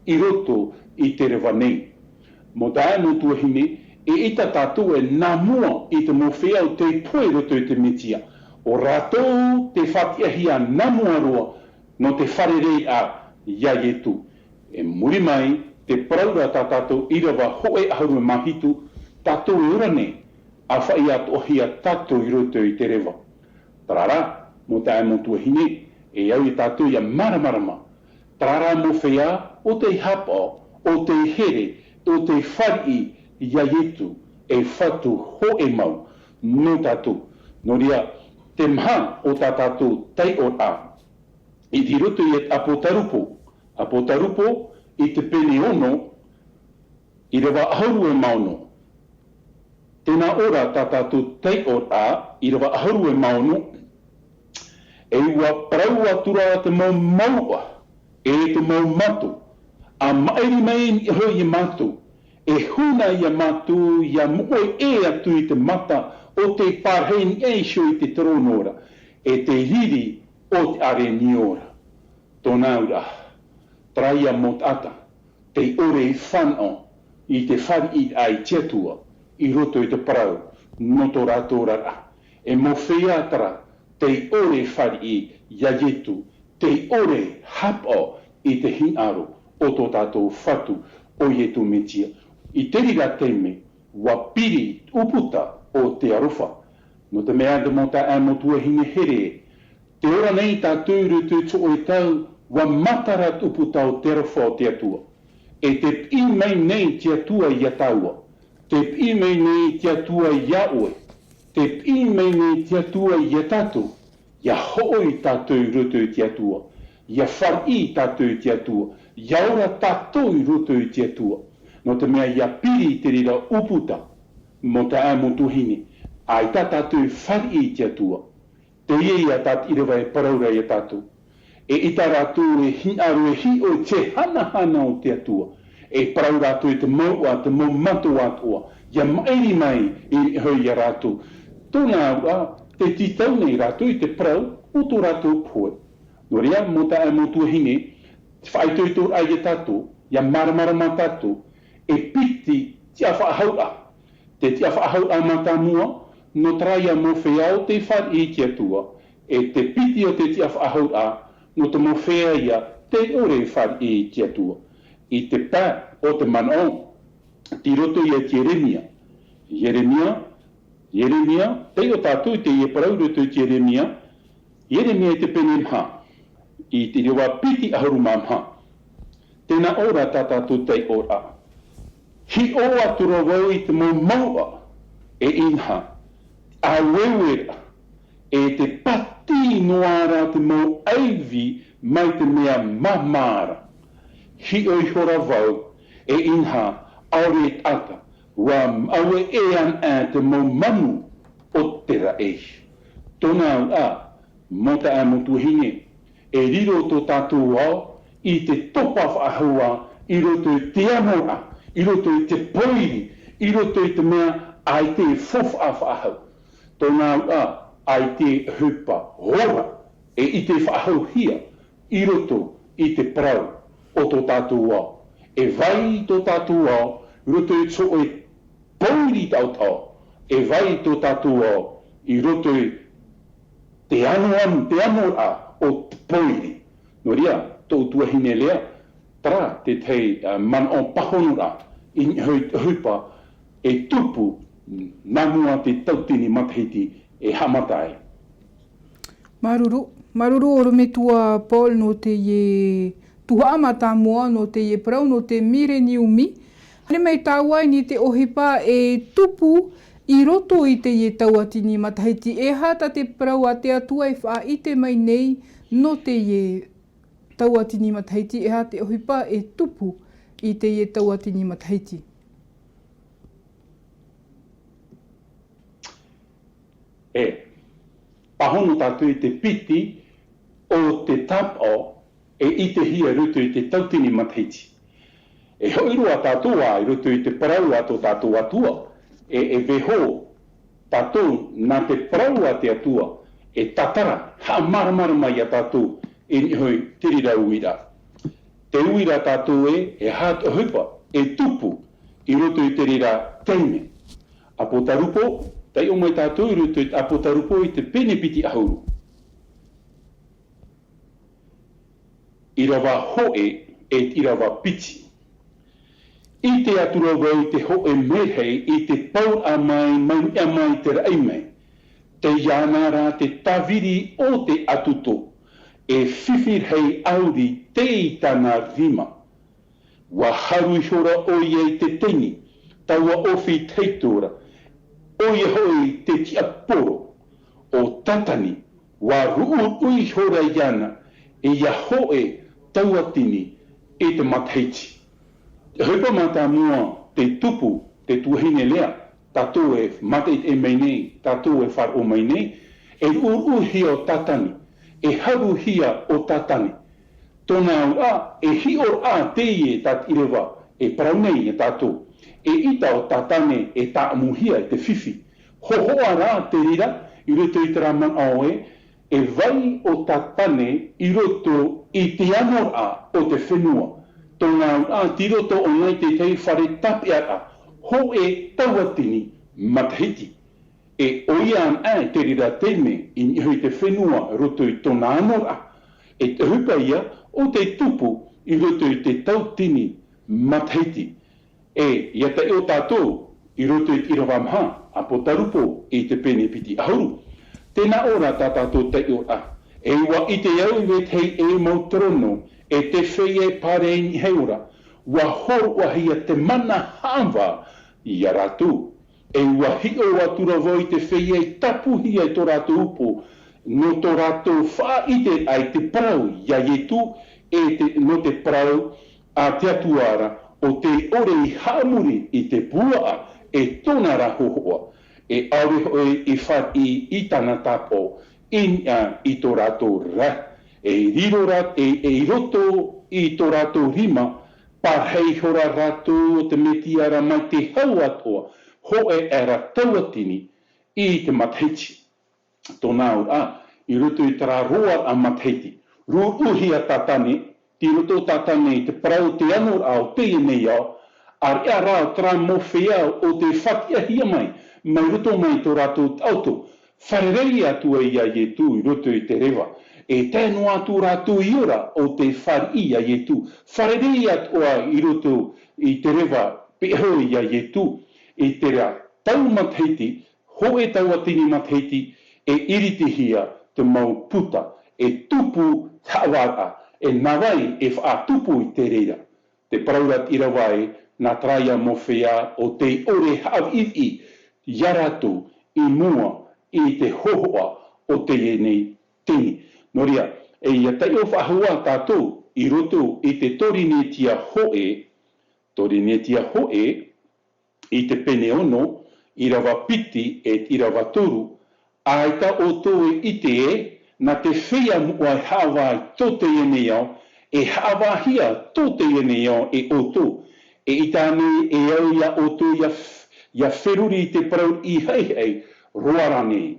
I roto I te rewa nei. Mo tae no tuahine, e ita tātou e nā mua I te mowhea o te poe roto I te metia. O rato te whatia hia nā mua roa no te wharerei a ia ietu. E muri mai, te praura tā tātou I rawa hoe aharu e mahitu, tātou e ora ne, a whai atohia tātou I roto I te rewa. Tarara, mo tae mo tuahine, e au I tātou ia maramarama. Tarara mo whea o te hapa, o te here, o te whari ia ietu, e whatu ho e mau, no tātou. Noria, te maha o tā tātou tai o a. I te roto I apotarupo. Apotarupo I te pene ono, I rawa aharu e mauno. Tēnā ora tā tātou tai o a, I rawa aharu e mauno, e ua prau atura te mau maua, e te mau matu, a maeri mai I hoi I matu, e huna I a matu, I a moe e atu I te mata, o te parheni e sho I te tronora, e te riri o te are ni ora. Tōna ura, traia mot ata, te ore I whanau, I te whari I ai tiatua, I roto I te parau, no tō rātou rara. E mo whea atara, te ore whari I iaietu, te ore hapa I te hinaro, o tō tātou whatu o ietu metia. I te rira teime, wapiri uputa o te arofa. No te mea de mo ta amo tua hine here, te ora nei tātou rutu tō o tau, wa matarat uputa o te arofa o te atua. E te pi mei nei te atua I a taua, te pi mei nei te atua I a oe, te pi mei nei te atua I a tatu, ia hoi tātou I roto I te atua, ia whari tātou I te atua, ia ora tātou I roto I te atua, no te mea ia piri te rira uputa, mo te ā mo tuhine, ai tā tātou whari I te atua, te ia tātou irawa e paraura I tātou, e ita rātou e hi aru e hi o te hana o te atua, e parau rātou I te maua, te mau matu atua, ia mairi mai I hoi ia rātou, tōna ua, te titau nei rātou I te parau, o tō rātou poe. No rea, mo tā e mo tuhine, whaitoi tō ai e tātou, ia maramara mā tātou, e piti tia whaahaura. Te tia whaahaura mā tā mua, no traia mo whiau te whari I te atua, e te piti o te tia whaahaura, no te mo whea ia, te ore whari I te atua. I te pā o te manao, ti roto I a Jeremia, te o tātou te I e parau roto I Jeremia I te pene mha, I te rewa piti ahuru mā mha. Tēnā ora tā tātou te ora. Hi o atura wau I te maua, e inha, a wewera, e te pati noara te mau aivi mai te mea mamara. Hi o I hora wau, e inha, aure tata, wa awe e an te mau manu o te rae. Tōna au mo te a motuhine, e riro tō tātou au, I te topa whaahua, I roto I te anora, I roto I te poiri, I roto I te mea, ai te fofa whaahau. Tōna au ai te hupa hora, e I te whaahau hia, I roto I te parau o tō tātou au. E vai tō tātou au, roto I tō e poiri tautau, e vai tō tātou au, I roto I te anora o te poiri. No ria, tō tuahine lea, tra te tei man o pahonura, I hupa e tupu namua te tautini matahiti e hamatai. Maruru o me tua Paul no te ye tuha amata moa no te ye parau no te mire ni umi. Hane mai tāwai ni te ohipa e tupu I roto I te ye tauatini matahiti. E hata te parau a te atua e wha ite mai nei no te ye tauatini matahiti. E hata te ohipa e tupu I te ye tauatini matahiti. E, pahono tātou I te piti o te tapo e I te hia ruto I te tautini matahiti. E hoirua tātou I ruto I te parau ato tātou atua, e veho tātou nā te parau a te atua, e tatara, ha maramara mai a tātou, e nihoi tirira uira. Te uira tātou e hata hupa, e tupu, I ruto I te rira teime. Apo tarupo, tei o mai tātou I ruto I apo tarupo I te pene piti ahuru. I rawa hoe e I rawa piti. I te atura wau te hoe merhei I te pau a mai te raimei. Te ianara te tawiri o te atuto. E whiwhir hei auri te I tana rima. Wa haru hora o I te teni, taua ofi teitora. O I hoi te tia poro, o tatani, wa ruu ui hora iana, e ia hoe tauatini e te matahiti. Hupa mata mua te tupu, te tuhine lea, tātou e mateit e mai nei, tātou e whar o mai nei, e uru hia o tatani, e haru hia o tatani. Tōna au e hi o te e tat irewa, e parau nei e tātou, e ita o tatane e taamuhia e te whiwhi. Hohoa rā te rira, I roto I te raman aoe, e vai o tatane I roto I te anora o te whenua. Tōna ti roto o nei te tei whare tapiara, ho e tauatini matahiti. E oia an te rira teime I nihui te whenua roto I tōna anora. E te hupa ia o te tupu I roto I te tautini matahiti. E ia te o tātou I roto I irawa mha, apo tarupo I te pene piti ahuru. Tēnā ora tā tātou te ora. E wa I te au wetei e mautrono, e te whei e pare I heura, wa horo wahia te mana hawa I a ratu. E wa hi o atura voi te whei e tapu hia I tō ratu upo, no tō rātou whaite ai te parau ia ietu no te parau a te atuara o te ore I haamuri I te pua tōna rahohoa aure hoi I whai I tana tapo I tō rātou rā riro rat I roto I tō rātou rima parhei hora rātou o te metiara mai te hau atoa hoe era tauatini I te matheiti. Tōna ura, I roto I tara roa a matheiti. Ruuhi a tatane, ti roto tatane te parau te anor au te nei au, ar ea rao tra mowhea o te whatia hia mai roto mai tō rātou tauto. Wharerei atua ia ietu I roto I te rewa. Tēnu atu rātou I ora o te whari ia ietu. Wharerei atua I roto I te rewa peho ia ietu. Te rea tau matheiti, hoe tauatini matheiti, iriti hia te mau puta, tupu tawara, nawai whaatupu I te reira. Te paraurat irawai, nā traia mowhea o te ore hawiwi, yaratu I mua I te hohoa o te nei tini. Noria, ia tai o whahua tātou, I roto I te torinetia hoe, I te pene ono, I rawa piti I rawa toru, aita o tō I te na te whea mua hawa I tō te nei au, hawa hia tō te nei au o tō. I tāne au ia o tō ia wheruri te parau I hei roara nei.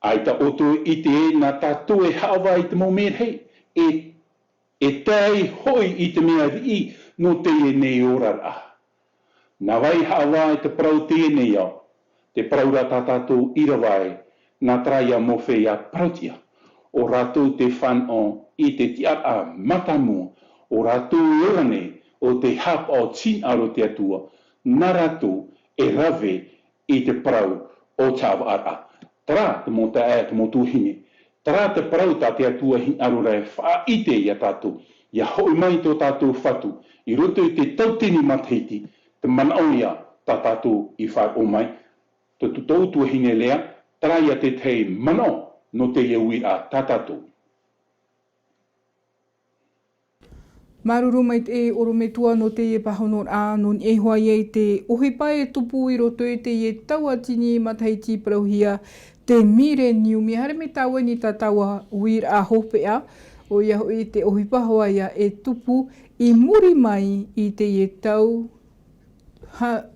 Aita o tō I te na tātou hawa I te momer hei, tai hoi I te mea ri no te nei orara. Nā wai hawa I te parau te nei au, te paraura tātātou irawai, nā traia mowhea parautia, o rātou te whanau I te tiara matamu, o rātou orane o te hap o tin aro te atua, nā rātou rave I te parau o tāwara. Tara te mō te te mō tūhine, tara te parau tā te atua hi aro rai whaite ia tātou, ia hoi mai tō tātou whatu, I roto I te tautini matheiti, te manauia tā tātou I whai o mai, te tutau tuahine lea, traia te tei manao no te iwi a tā tātou. Maruru mai te orometua no te pahono a non hoa I te ohipae tupu I roto I te tauatini mathaiti parauhia te mire niu mi hare me taua ni tā taua uir a hopea o ia hoi te ohipahoa ia tupu I muri mai I te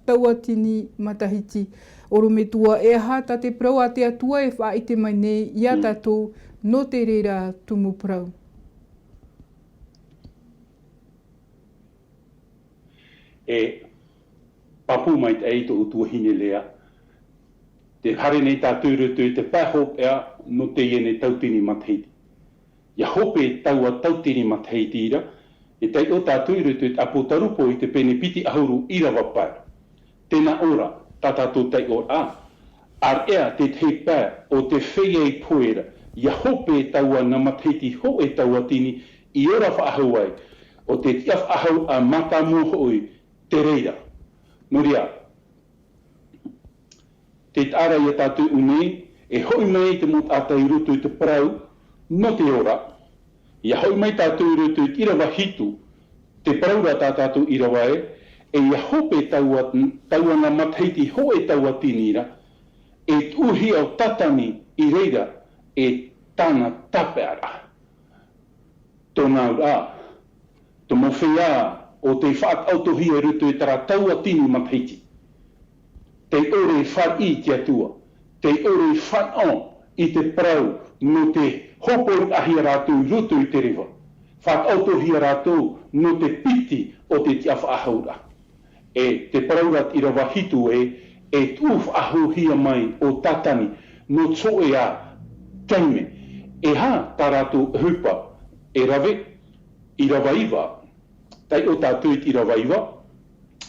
tauatini matahiti orometua hata te parau a te atua whaite mai nei ia tātou no te reira tumu parau. Papu mai te eito o tuahine lea. Te hare nei tātou rutu te pahopea no te iene tautini matahiti. Ia hope taua tautini matahiti ira, te o tātou rutu te apotarupo I te pene piti ahuru irawa pai. Tēnā ora, tā tātou te o ar ea te te pā o te whea poera, ia hope taua na matahiti hoe taua tini I ora whaahauai, o te tia whaahau a matamu hoi te reira. Noria, te tāra ia tātou une, hoi mai te mot ātai rutu I te parau, no te ora, ia hoi mai tātou rutu I irawa hitu, te paraura tā tātou irawa ia hope taua na matahiti hoe taua tinira, tuhi au tatani I reira, tāna tapeara. Tōna ura, te mowhea o te whaakautohia rutu I tara taua tini matahiti. Te ore whai te atua, te ore whanau I te parau no te hopoi ahia rātou rutu I te rewa. Whaakautohia rātou no te piti o te tia whaahaura. Te paraurat I rawa hitu tu whaahuhia mai o tatani no tsoe a taime. Ha tā rātou hupa rave I rawa iwa. Tai o tātou I rawa iwa.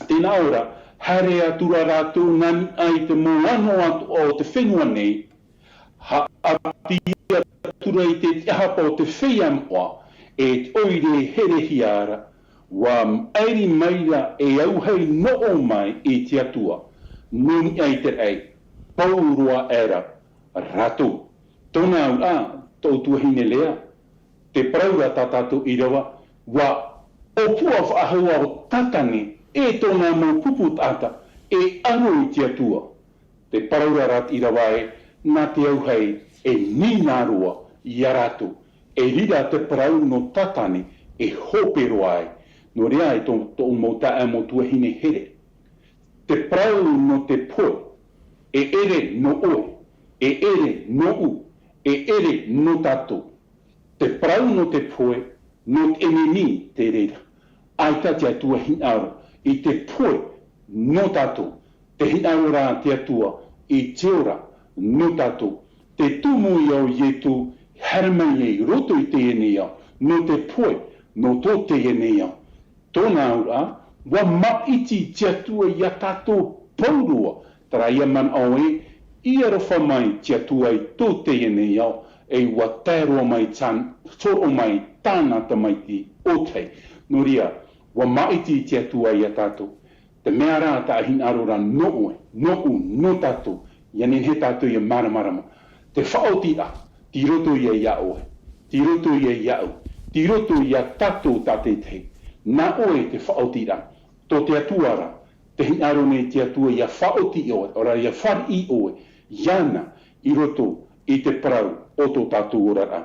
Tēnā ora, hare atura rātou nani ai te moano atu o te whenua nei. Ha atia atura I te tiahapa o te whea moa. Oire here hiara. Wa airi maira auhei no mai I te atua. Nuni ai te ei. Paurua era. Rato. Tōna ura, tō tuahine lea, te praura tātātou i rawa, wa opua whaahua o tatane, e tōna mō pupu tāta, e aro i tia tua. Te praura rat i rawa e, nā te auhei, e nināroa i arato, e rira te prau no tatane, e hopero ai, no rea e tō mō tae mō tuahine here. Te prau no te poe, e ere no oe, e ere no u, e ere no tato. Te prau no te poe, no te enemi te reira. Aita te atua hinaro, i te poe no tato. Te hinaro rā te atua, i te ora no tato. Te tumu i au ietu, haramai e roto i te enea, no te poe, no tō te enea. Tōna ura, wa maiti te atua i a tato paurua, tara ia man au e, i arofa mai te atua i tō te enea, e wa tēroa mai tan, tōro mai tāna tamaiti o tei. No ria, wa maiti te atua i a tato. Te mea rā ta ahin arora no oe, no u, no tato, ianin he tato i a maramarama. Te whaoti a, ti roto i a ia oe, ti roto i a iau, ti roto i a tato tate te. Nā oe te whaoti a, tō te atua ra, te hin arone te atua i a whaoti oe, ora i a whari oe, iana i roto i te parau o tō tātou ora a.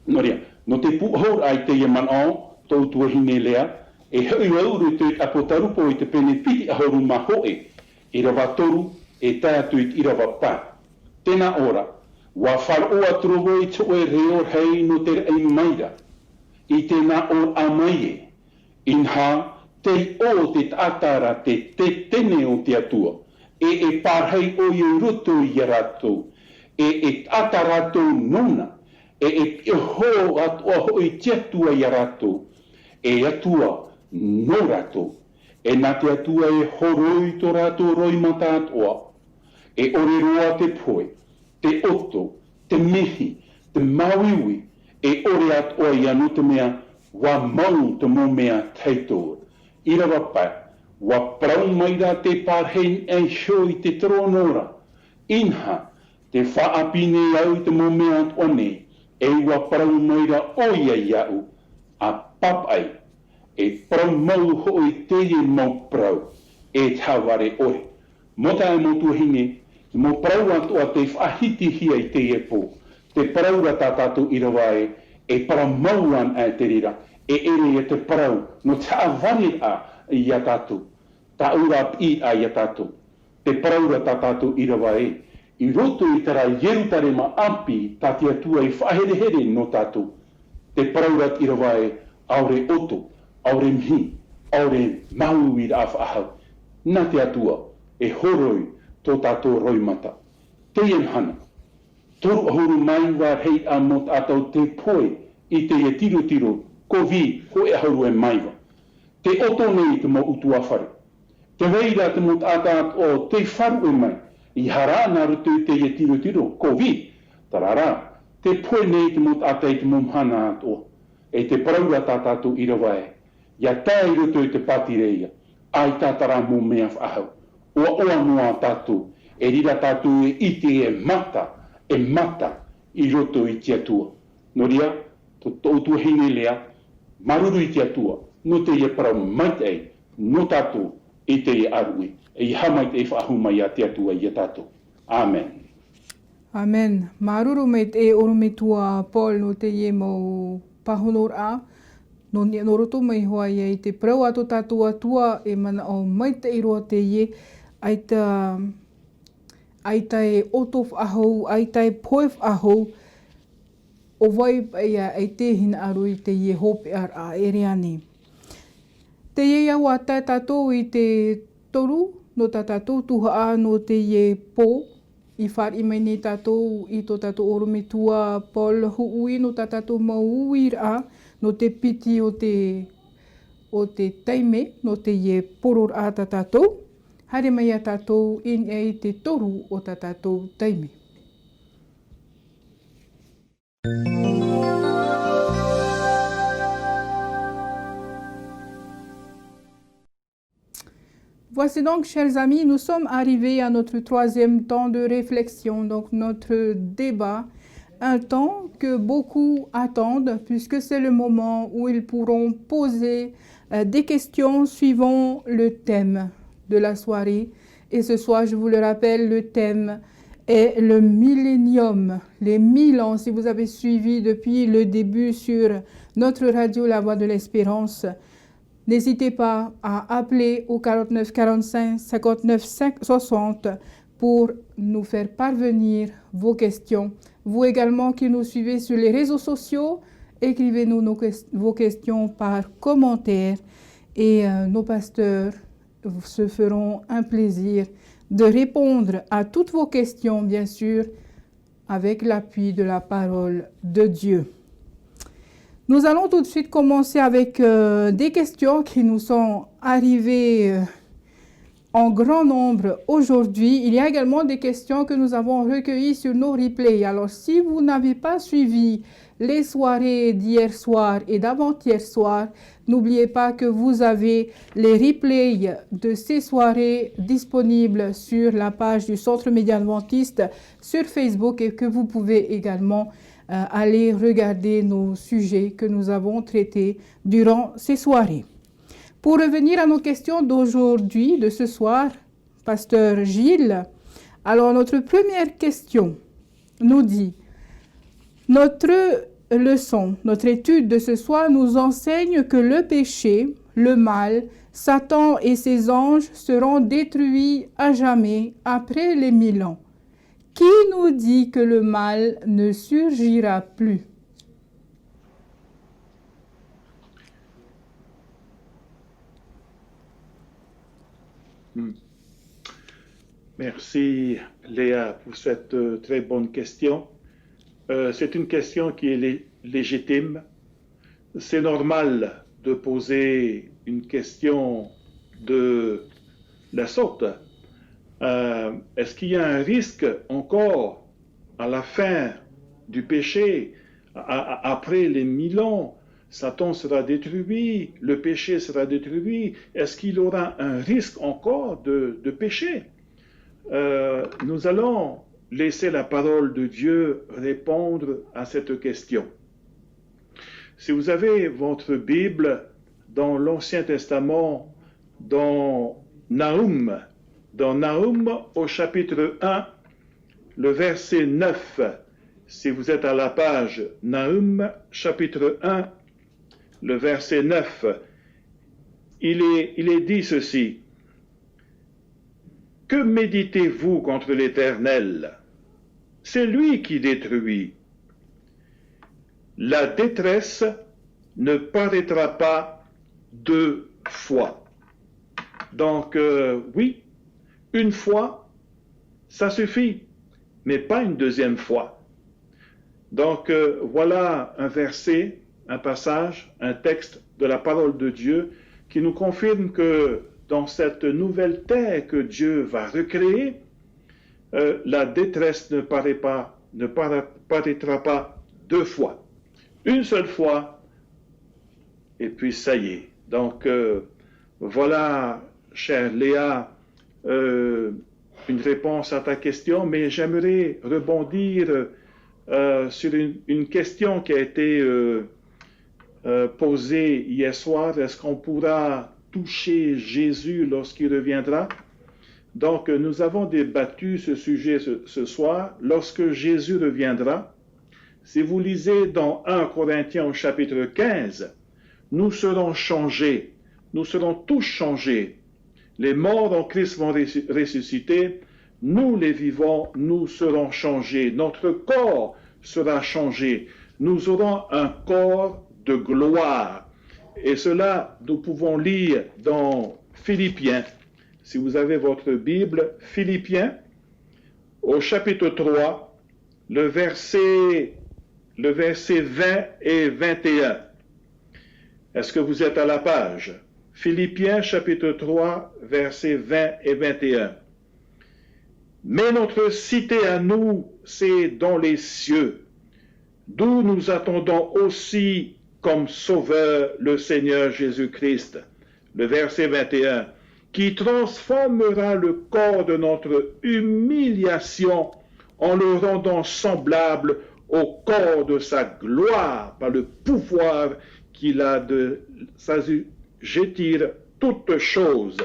No ria, no te puhor ai te iaman au, tō tuahine lea, e hui auru te apotarupo i te pene piti ahoru mahoe, i rawa toru, e tai atu i rawa pā. Tēnā ora, wa wharoa trovo i tō e reo hei no te rei maira, i tēnā or amaie, inha te o te tātara te tene o te atua, e pārhei o i roto i rato, e atarato nona, e ho atua hoi te atua i rato, e atua no rato, e nā te atua e horoi to rato roi mata atoa, e ore roa te poe, te oto, te mihi, te mauiwi, e ore atoa i anu te mea, wa mau te mo mea teitoa. I rawa pai, wa prau maira te pārhei e sho i te tronora, inha, te whaapine au te mo mea atoane, e wa prau maira oia iau, a papai, e prau mau hoi teie mau prau, e taware oe. Mota e mo tuahine, mo prau atoa te whahiti hia i te epo, te prau rata tātou i rawa e para mauan e te rira, e ere e te parau, no te awani a i a tātou, ta ura i a i a tātou, te parau rata tātou i rawa e, i roto i tara ierutare ma ampi, ta te atua i whahere no tātou, te parau rata i rawa e, aure oto, aure mhi, aure mau i ra whaahau, na te atua, e horoi tō tātou roi mata. Te ian hana, toru ahuru mai wa hei a mo tātou te poe i te e tiro, ko vi ho e ahuru e maiwa. Te oto nei te mo utu awhare. Te reira te mo tātat o te wharu e mai, i hara nā rutu te e tiro, ko vi, tarara, te poe nei te mo tātai te mo mhana ato, e te paraura tātātou i rawa e, ia tai rutu te pati reia, ai tātara mo mea whahau, oa noa tātou, e rira tātou e ite e mata i roto i te atua. No ria, tō tuahine lea, maruru i te atua, no te ia parau maitei, no tātou i te ia arui, e i hamait e whaahu mai a te atua i a tātou. Amen. Amen. Maruru me te orume tua Paul no te ie mau pahonor a, no roto mai hoa ia i te parau ato tātou atua e mana o maitei roa te ie, aita e oto whaahou, aita e poe whaahou, o vai ia e te hina aru i te ie hope ar a ere ane. Te ie au a tai tātou i te toru, no tā tātou tuha a no te ie pō, i whari mai nei tātou i tō tātou orome tua Paul huui no tā tātou mauir a, no te piti o te teime, no te ie poror a tā tātou, haere mai a tātou in e te toru o tā tātou teime. Voici donc, chers amis, nous sommes arrivés à notre troisième temps de réflexion, donc notre débat un temps que beaucoup attendent puisque c'est le moment où ils pourront poser des questions suivant le thème de la soirée. Et ce soir, je vous le rappelle, le thème est le millénium, les 1000 ans. Si vous avez suivi depuis le début sur notre radio La Voix de l'Espérance, n'hésitez pas à appeler au 49 45 59 60 pour nous faire parvenir vos questions. Vous également qui nous suivez sur les réseaux sociaux, écrivez-nous vos questions par commentaire et nos pasteurs se feront un plaisir de répondre à toutes vos questions, bien sûr, avec l'appui de la parole de Dieu. Nous allons tout de suite commencer avec des questions qui nous sont arrivées en grand nombre aujourd'hui. Il y a également des questions que nous avons recueillies sur nos replays. Alors, si vous n'avez pas suivi les soirées d'hier soir et d'avant-hier soir, n'oubliez pas que vous avez les replays de ces soirées disponibles sur la page du Centre Média Adventiste sur Facebook et que vous pouvez également aller regarder nos sujets que nous avons traités durant ces soirées. Pour revenir à nos questions d'aujourd'hui, de ce soir, Pasteur Gilles, alors notre première question nous dit: notre leçon, notre étude de ce soir nous enseigne que le péché, le mal, Satan et ses anges seront détruits à jamais après les 1000 ans. Qui nous dit que le mal ne surgira plus? Merci Léa pour cette très bonne question. C'est une question qui est légitime. C'est normal de poser une question de la sorte. Est-ce qu'il y a un risque encore à la fin du péché, après les 1000 ans? Satan sera détruit, le péché sera détruit. Est-ce qu'il aura un risque encore de péché? Nous allons laisser la parole de Dieu répondre à cette question. Si vous avez votre Bible dans l'Ancien Testament, dans Nahum au chapitre 1, le verset 9, si vous êtes à la page Nahum, chapitre 1, le verset 9, il est dit ceci: que méditez-vous contre l'Éternel? C'est lui qui détruit. La détresse ne paraîtra pas deux fois. Donc, oui, une fois, ça suffit, mais pas une deuxième fois. Donc, voilà un verset, un passage, un texte de la parole de Dieu qui nous confirme que dans cette nouvelle terre que Dieu va recréer, la détresse ne paraîtra pas deux fois. Une seule fois, et puis ça y est. Donc, voilà, chère Léa, une réponse à ta question, mais j'aimerais rebondir sur une question qui a été posée hier soir. Est-ce qu'on pourra toucher Jésus lorsqu'il reviendra? Donc, nous avons débattu ce sujet ce soir. Lorsque Jésus reviendra, si vous lisez dans 1 Corinthiens au chapitre 15, nous serons changés. Nous serons tous changés. Les morts en Christ vont ressusciter. Nous, les vivants, nous serons changés. Notre corps sera changé. Nous aurons un corps de gloire. Et cela, nous pouvons lire dans Philippiens. Si vous avez votre Bible, Philippiens, au chapitre 3, le verset 20 et 21. Est-ce que vous êtes à la page? Philippiens, chapitre 3, versets 20 et 21. Mais notre cité à nous, c'est dans les cieux, d'où nous attendons aussi comme sauveur le Seigneur Jésus-Christ. Le verset 21, qui transformera le corps de notre humiliation en le rendant semblable au corps de sa gloire par le pouvoir qu'il a de s'assujettir toutes choses.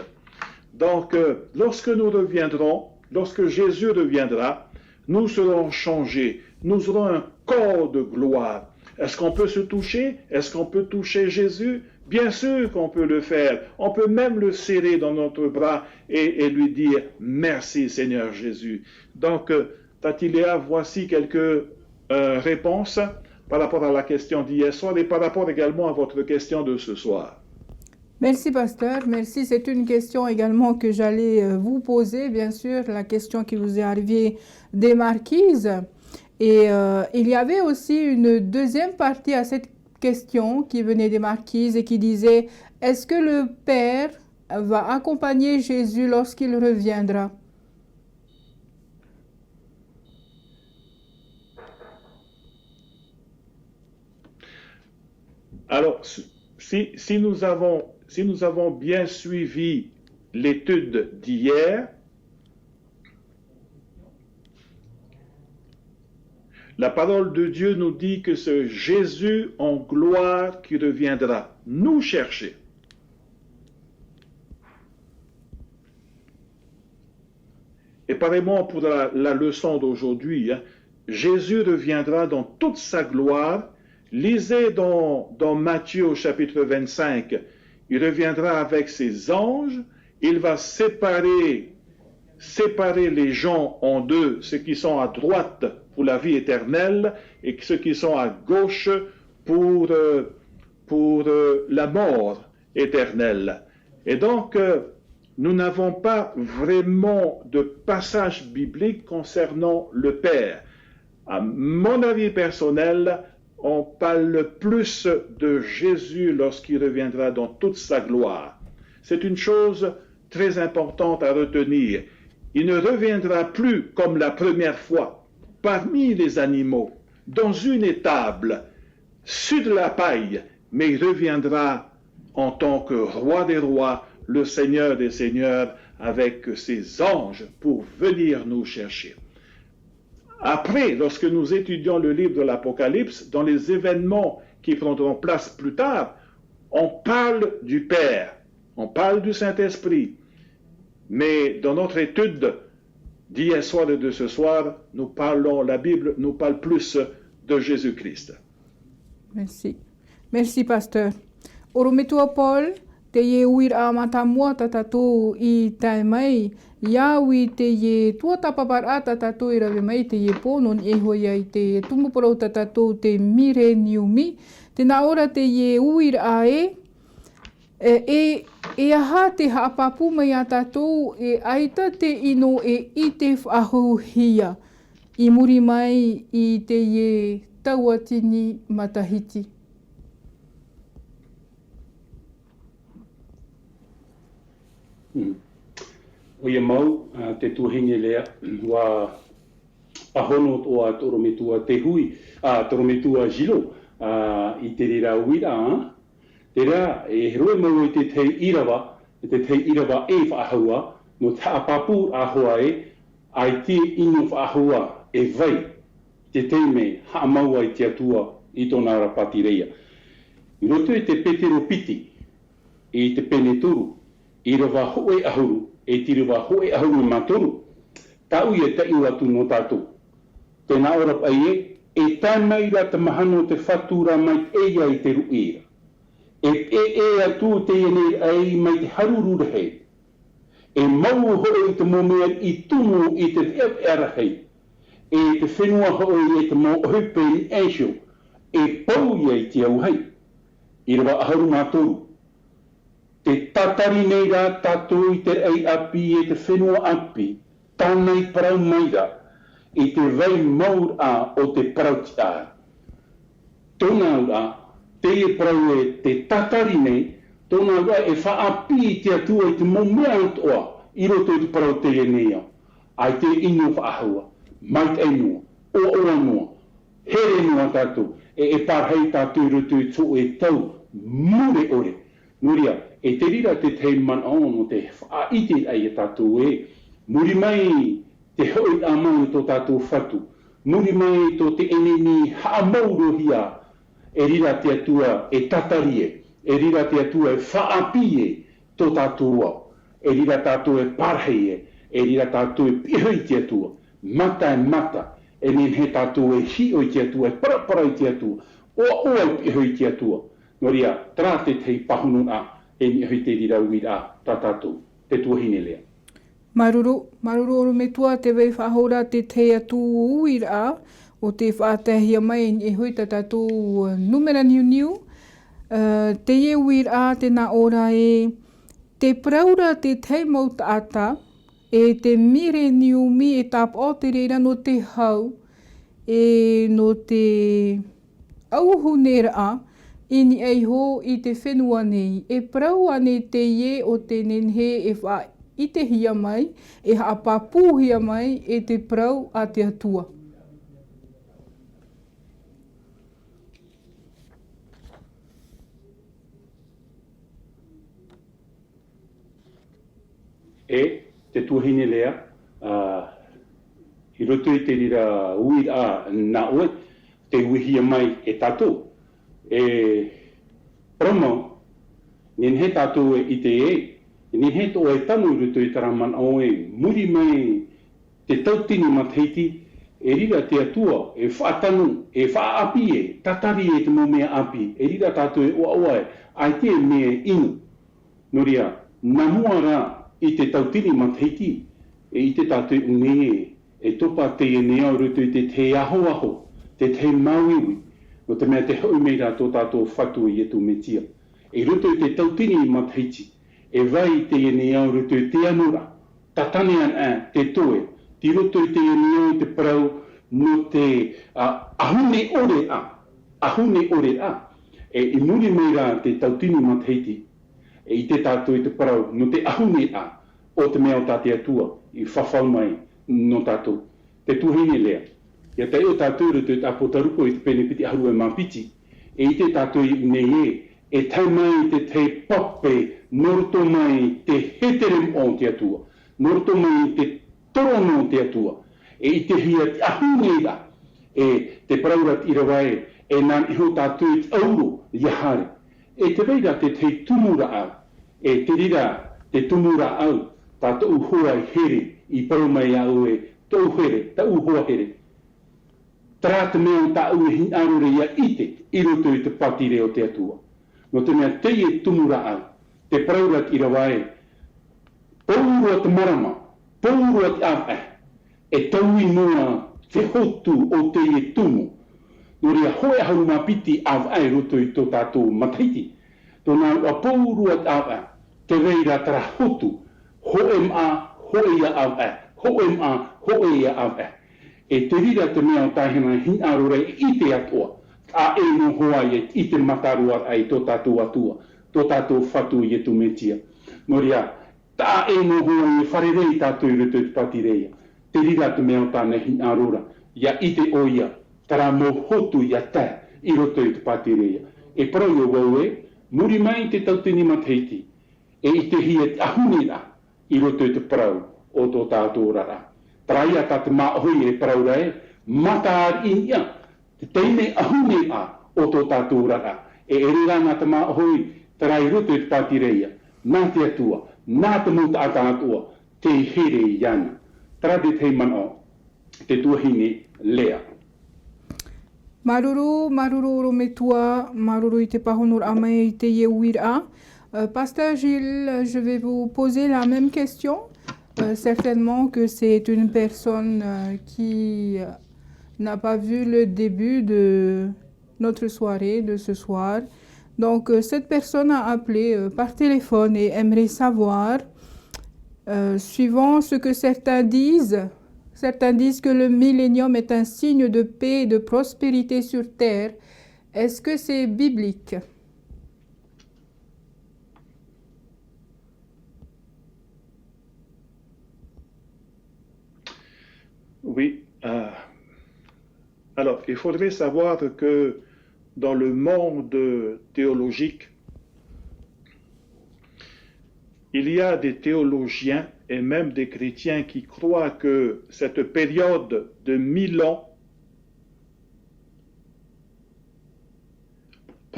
Donc, lorsque nous reviendrons, lorsque Jésus reviendra, nous serons changés. Nous aurons un corps de gloire. Est-ce qu'on peut se toucher? Est-ce qu'on peut toucher Jésus? Bien sûr qu'on peut le faire. On peut même le serrer dans notre bras et lui dire « Merci Seigneur Jésus ». Donc, Tati Léa, voici quelques réponses par rapport à la question d'hier soir et par rapport également à votre question de ce soir. Merci, pasteur. Merci. C'est une question également que j'allais vous poser, bien sûr, la question qui vous est arrivée des marquises. Et il y avait aussi une deuxième partie à cette question qui venait des marquises et qui disait « Est-ce que le Père va accompagner Jésus lorsqu'il reviendra ?» Alors, si nous avons bien suivi l'étude d'hier, la parole de Dieu nous dit que c'est Jésus en gloire qui reviendra nous chercher. Et pareillement pour la leçon d'aujourd'hui, Jésus reviendra dans toute sa gloire. Lisez dans Matthieu au chapitre 25, il reviendra avec ses anges, il va séparer les gens en deux, ceux qui sont à droite pour la vie éternelle et ceux qui sont à gauche pour la mort éternelle. Et donc, nous n'avons pas vraiment de passage biblique concernant le Père. À mon avis personnel, on parle plus de Jésus lorsqu'il reviendra dans toute sa gloire. C'est une chose très importante à retenir. Il ne reviendra plus comme la première fois, parmi les animaux, dans une étable, sur de la paille, mais il reviendra en tant que roi des rois, le Seigneur des seigneurs, avec ses anges pour venir nous chercher. Après, lorsque nous étudions le livre de l'Apocalypse, dans les événements qui prendront place plus tard, on parle du Père, on parle du Saint-Esprit. Mais dans notre étude d'hier soir et de ce soir, la Bible nous parle plus de Jésus-Christ. Merci. Merci, pasteur. Orometua Paul, te ye uir a matamua tatatou I taimai, Iawi te ye tua tapapar a tatatou I rave mai te ye ponon e hoia I te tumuporau tatatou te mire niumi, te na ora te ye uir a e aha te haapapu mai a tatou e aita te ino e I te whahuhia I muri mai I te ye tauatini matahiti. O ia mau, te tuhinge lea, wa ahono o a torometua te hui, a torometua jilo, I te rira uira, te rā, e roe mau I te tei irawa, te tei irawa e whaahua, no te apapu ahoa ai te ino whaahua e vai, te teime haa maua I te atua I tōna rapati reia. I roto I te petero piti, I te peneturu, I rawa hoe ahuru, e tiriwa hoe ahuru matoru, tau ia te iwa tu no tātou. Tēnā ora pai e tai mai ra te mahano te whatura mai eia I te ruira. E atu te ene ai mai te haruru rehei. E mau hoe te momea I tumu I te erahei. E te whenua hoe te mo hupe I eisho. E pau ia I te auhei. I rawa ahuru matoru. Te tatari nei rā tātou I te ei api e te whenua api, tānei parau maira, I te vei maur a o te parauti a. Tōna ura, te e parau e te tatari nei, tōna ura e wha api I te atua I te momea atoa, I roto I te parau te e nei au. Ai te ino wha ahua, mai te inua, o anua, here nua tātou, e parhei tātou roto I tō e tau, mure ore, nuria, e te rira te tei man o te whaiti ai e tātou e. Muri mai te hoi a mau tō tātou whatu. muri mai tō te eneni haamaurohia, e rira te atua e tatarie, e rira te atua e whaapie tō tātua, e rira tātua e parheie, e rira tātua e pihoi te atua, mata e mata, e nen he tātua e hioi te atua, e paraparai te atua, oa e pihoi te atua, no ria, tra te tei pahunu a, e ni hui te rira ui a, tā tātua, te tuahine lea. Maruru oro me tua te wei whahora te te atu uira o te whaatahia mai e hui tatu numera niu. Te e uira te na ora e te praura te te mautata e te mire niu mi e tap o te reira no te hau e no te auhunera ini ei ho i te whenua nei. E prau ane te ie o te nenhe e wha i te hia mai, e haapapu hia mai e te prau a te atua. E te tuahine lea, i roto i te rira ui a na oe, te uihia mai e tātou. E promo, nen he tātou e i te ni he tō e tanu i rutu i taraman o e muri mai te tautini matheiti e rira te atua, e whaatanu, e whaapi e, tatari e te mōmea api, e rira tātou e oa e, ai te mea inu. No ria, nā mua rā i te tautini matheiti, e i te tātou unge e topa te e nea rutu i te aho, te mauiwi, no te mea te hau meira tō tātou whatu i e tō metia. E rutu i te tautini matheiti, e vai te e ni au rutu te anura, tatane an te toe, ti rutu te e ni au te parau no te ahune ore a, e i muri meira te tautini matheiti, e i te tātou i te parau no te ahune a, o te mea o tāte atua, i whawhau mai no tātou, te tuhine lea. Ia te o tātou rutu te apotarupo i te penepiti ahu e mapiti, e i te tātou i nei e tai mai te pape, noroto mai te heterem o te atua, noroto mai te torono o te atua, e i te hia te ahunera, e te paraurat i rawai, e nā iho tātou i te auro i ahare, e te reira te tumura au, e te rira te tumura au, tātou hoa i here, i paru mai au e tau here, tau hoa here. Tra te mea o tāu e hin arore ia ite, i roto i te patire o te atua. No te mea te e tumura au, te paraurat i rawai, paurua te marama, paurua te awe, e taui noa te hotu o te e tumu. No rea hoe hau mapiti awe roto i tō tātou mataiti. Tōna ua paurua te awe, te reira tara hotu, hoem a, hoea awe, hoem a, hoea awe. E te rira te mea o tāhena hin arore i te atua, a e no hoa i te matarua ai tō tātou atua, tō tātou whatu i e tu metia. No rea, tā e no hoa i wharerei tātou i rutu i te patireia. Te rira te mea o tāna hin arora, ia i te oia, tara mō hotu ia tā i rutu i te patireia. E parau o wau e, muri mai te tautini matheiti, e i te hia te ahunera i rutu i te parau o tō tātou rara. Traia tā te maahoi e parau rai, mata ar inia, te teine ahune a o tō tātou rara. E rira ngā te maahoi, tarai rutu i te patireia, nā te atua, nā te muta ata atua, te here i ana. Tara te te mana o, te tuahine lea. Maruru oro me tua, maruru i te pahonor amai i te ye uira. Pasteur Gilles, je vais vous poser la même question. Certainement que c'est une personne qui n'a pas vu le début de notre soirée de ce soir. Donc, cette personne a appelé par téléphone et aimerait savoir, suivant ce que certains disent que le millénium est un signe de paix et de prospérité sur terre. Est-ce que c'est biblique? Oui. Alors, il faudrait savoir que dans le monde théologique, il y a des théologiens et même des chrétiens qui croient que cette période de 1000 ans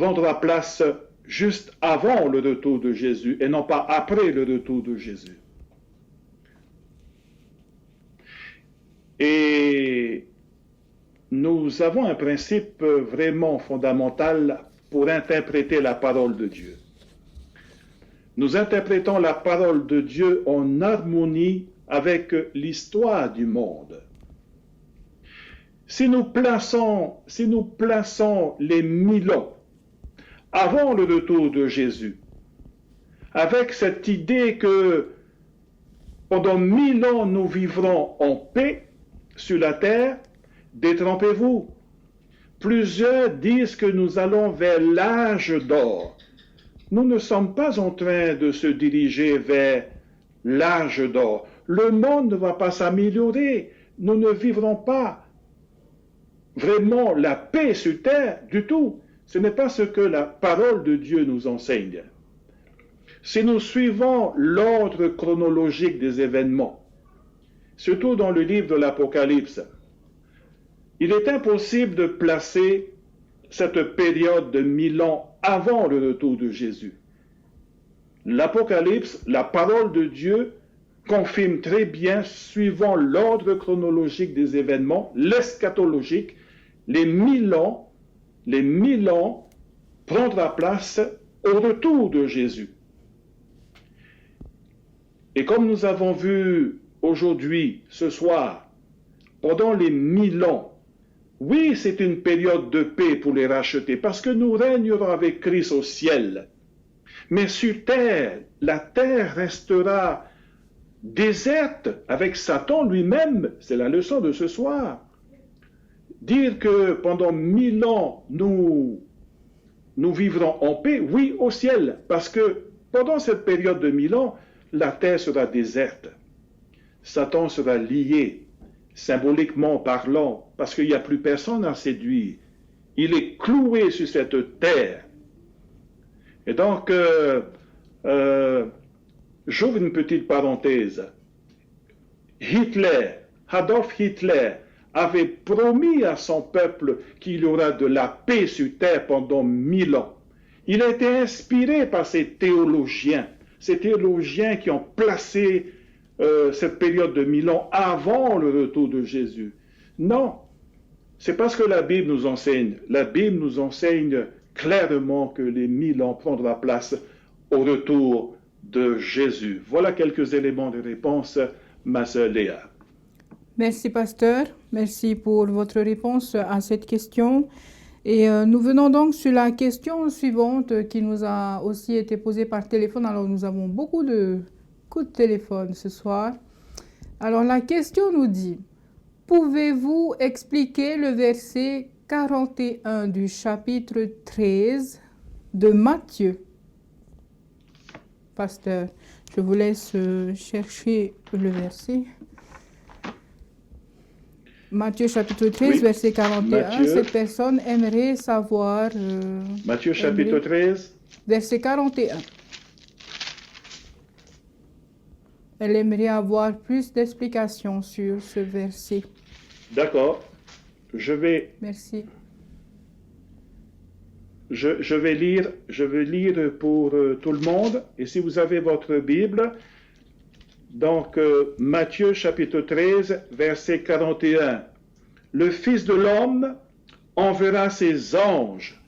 prendra place juste avant le retour de Jésus et non pas après le retour de Jésus. Et nous avons un principe vraiment fondamental pour interpréter la parole de Dieu. Nous interprétons la parole de Dieu en harmonie avec l'histoire du monde. Si nous plaçons les 1000 ans avant le retour de Jésus, avec cette idée que pendant 1000 ans nous vivrons en paix sur la terre, détrompez-vous. Plusieurs disent que nous allons vers l'âge d'or. Nous ne sommes pas en train de se diriger vers l'âge d'or. Le monde ne va pas s'améliorer. Nous ne vivrons pas vraiment la paix sur terre du tout. Ce n'est pas ce que la parole de Dieu nous enseigne. Si nous suivons l'ordre chronologique des événements, surtout dans le livre de l'Apocalypse, il est impossible de placer cette période de 1000 ans avant le retour de Jésus. L'Apocalypse, la parole de Dieu, confirme très bien, suivant l'ordre chronologique des événements, l'eschatologique, les 1000 ans prendra place au retour de Jésus. Et comme nous avons vu aujourd'hui, ce soir, pendant les 1000 ans, oui, c'est une période de paix pour les rachetés, parce que nous régnerons avec Christ au ciel. Mais sur terre, la terre restera déserte avec Satan lui-même. C'est la leçon de ce soir. Dire que pendant 1000 ans, nous vivrons en paix, oui, au ciel, parce que pendant cette période de 1000 ans, la terre sera déserte. Satan sera lié, symboliquement parlant, parce qu'il n'y a plus personne à séduire. Il est cloué sur cette terre. Et donc, j'ouvre une petite parenthèse. Adolf Hitler, avait promis à son peuple qu'il y aura de la paix sur terre pendant 1000 ans. Il a été inspiré par ces théologiens qui ont placé cette période de 1000 ans avant le retour de Jésus. Non, c'est parce que la Bible nous enseigne. La Bible nous enseigne clairement que les 1000 ans prendra place au retour de Jésus. Voilà quelques éléments de réponse, ma sœur Léa. Merci, pasteur. Merci pour votre réponse à cette question. Et nous venons donc sur la question suivante qui nous a aussi été posée par téléphone. Alors, nous avons beaucoup de coups de téléphone ce soir. Alors, la question nous dit, pouvez-vous expliquer le verset 41 du chapitre 13 de Matthieu? Pasteur, je vous laisse chercher le verset. Matthieu chapitre 13, oui. Verset 41. Matthieu. Cette personne aimerait savoir... Matthieu chapitre 13. Verset 41. Elle aimerait avoir plus d'explications sur ce verset. D'accord. Merci. Je vais lire pour tout le monde. Et si vous avez votre Bible, donc Matthieu chapitre 13, verset 41. Le Fils de l'homme enverra ses anges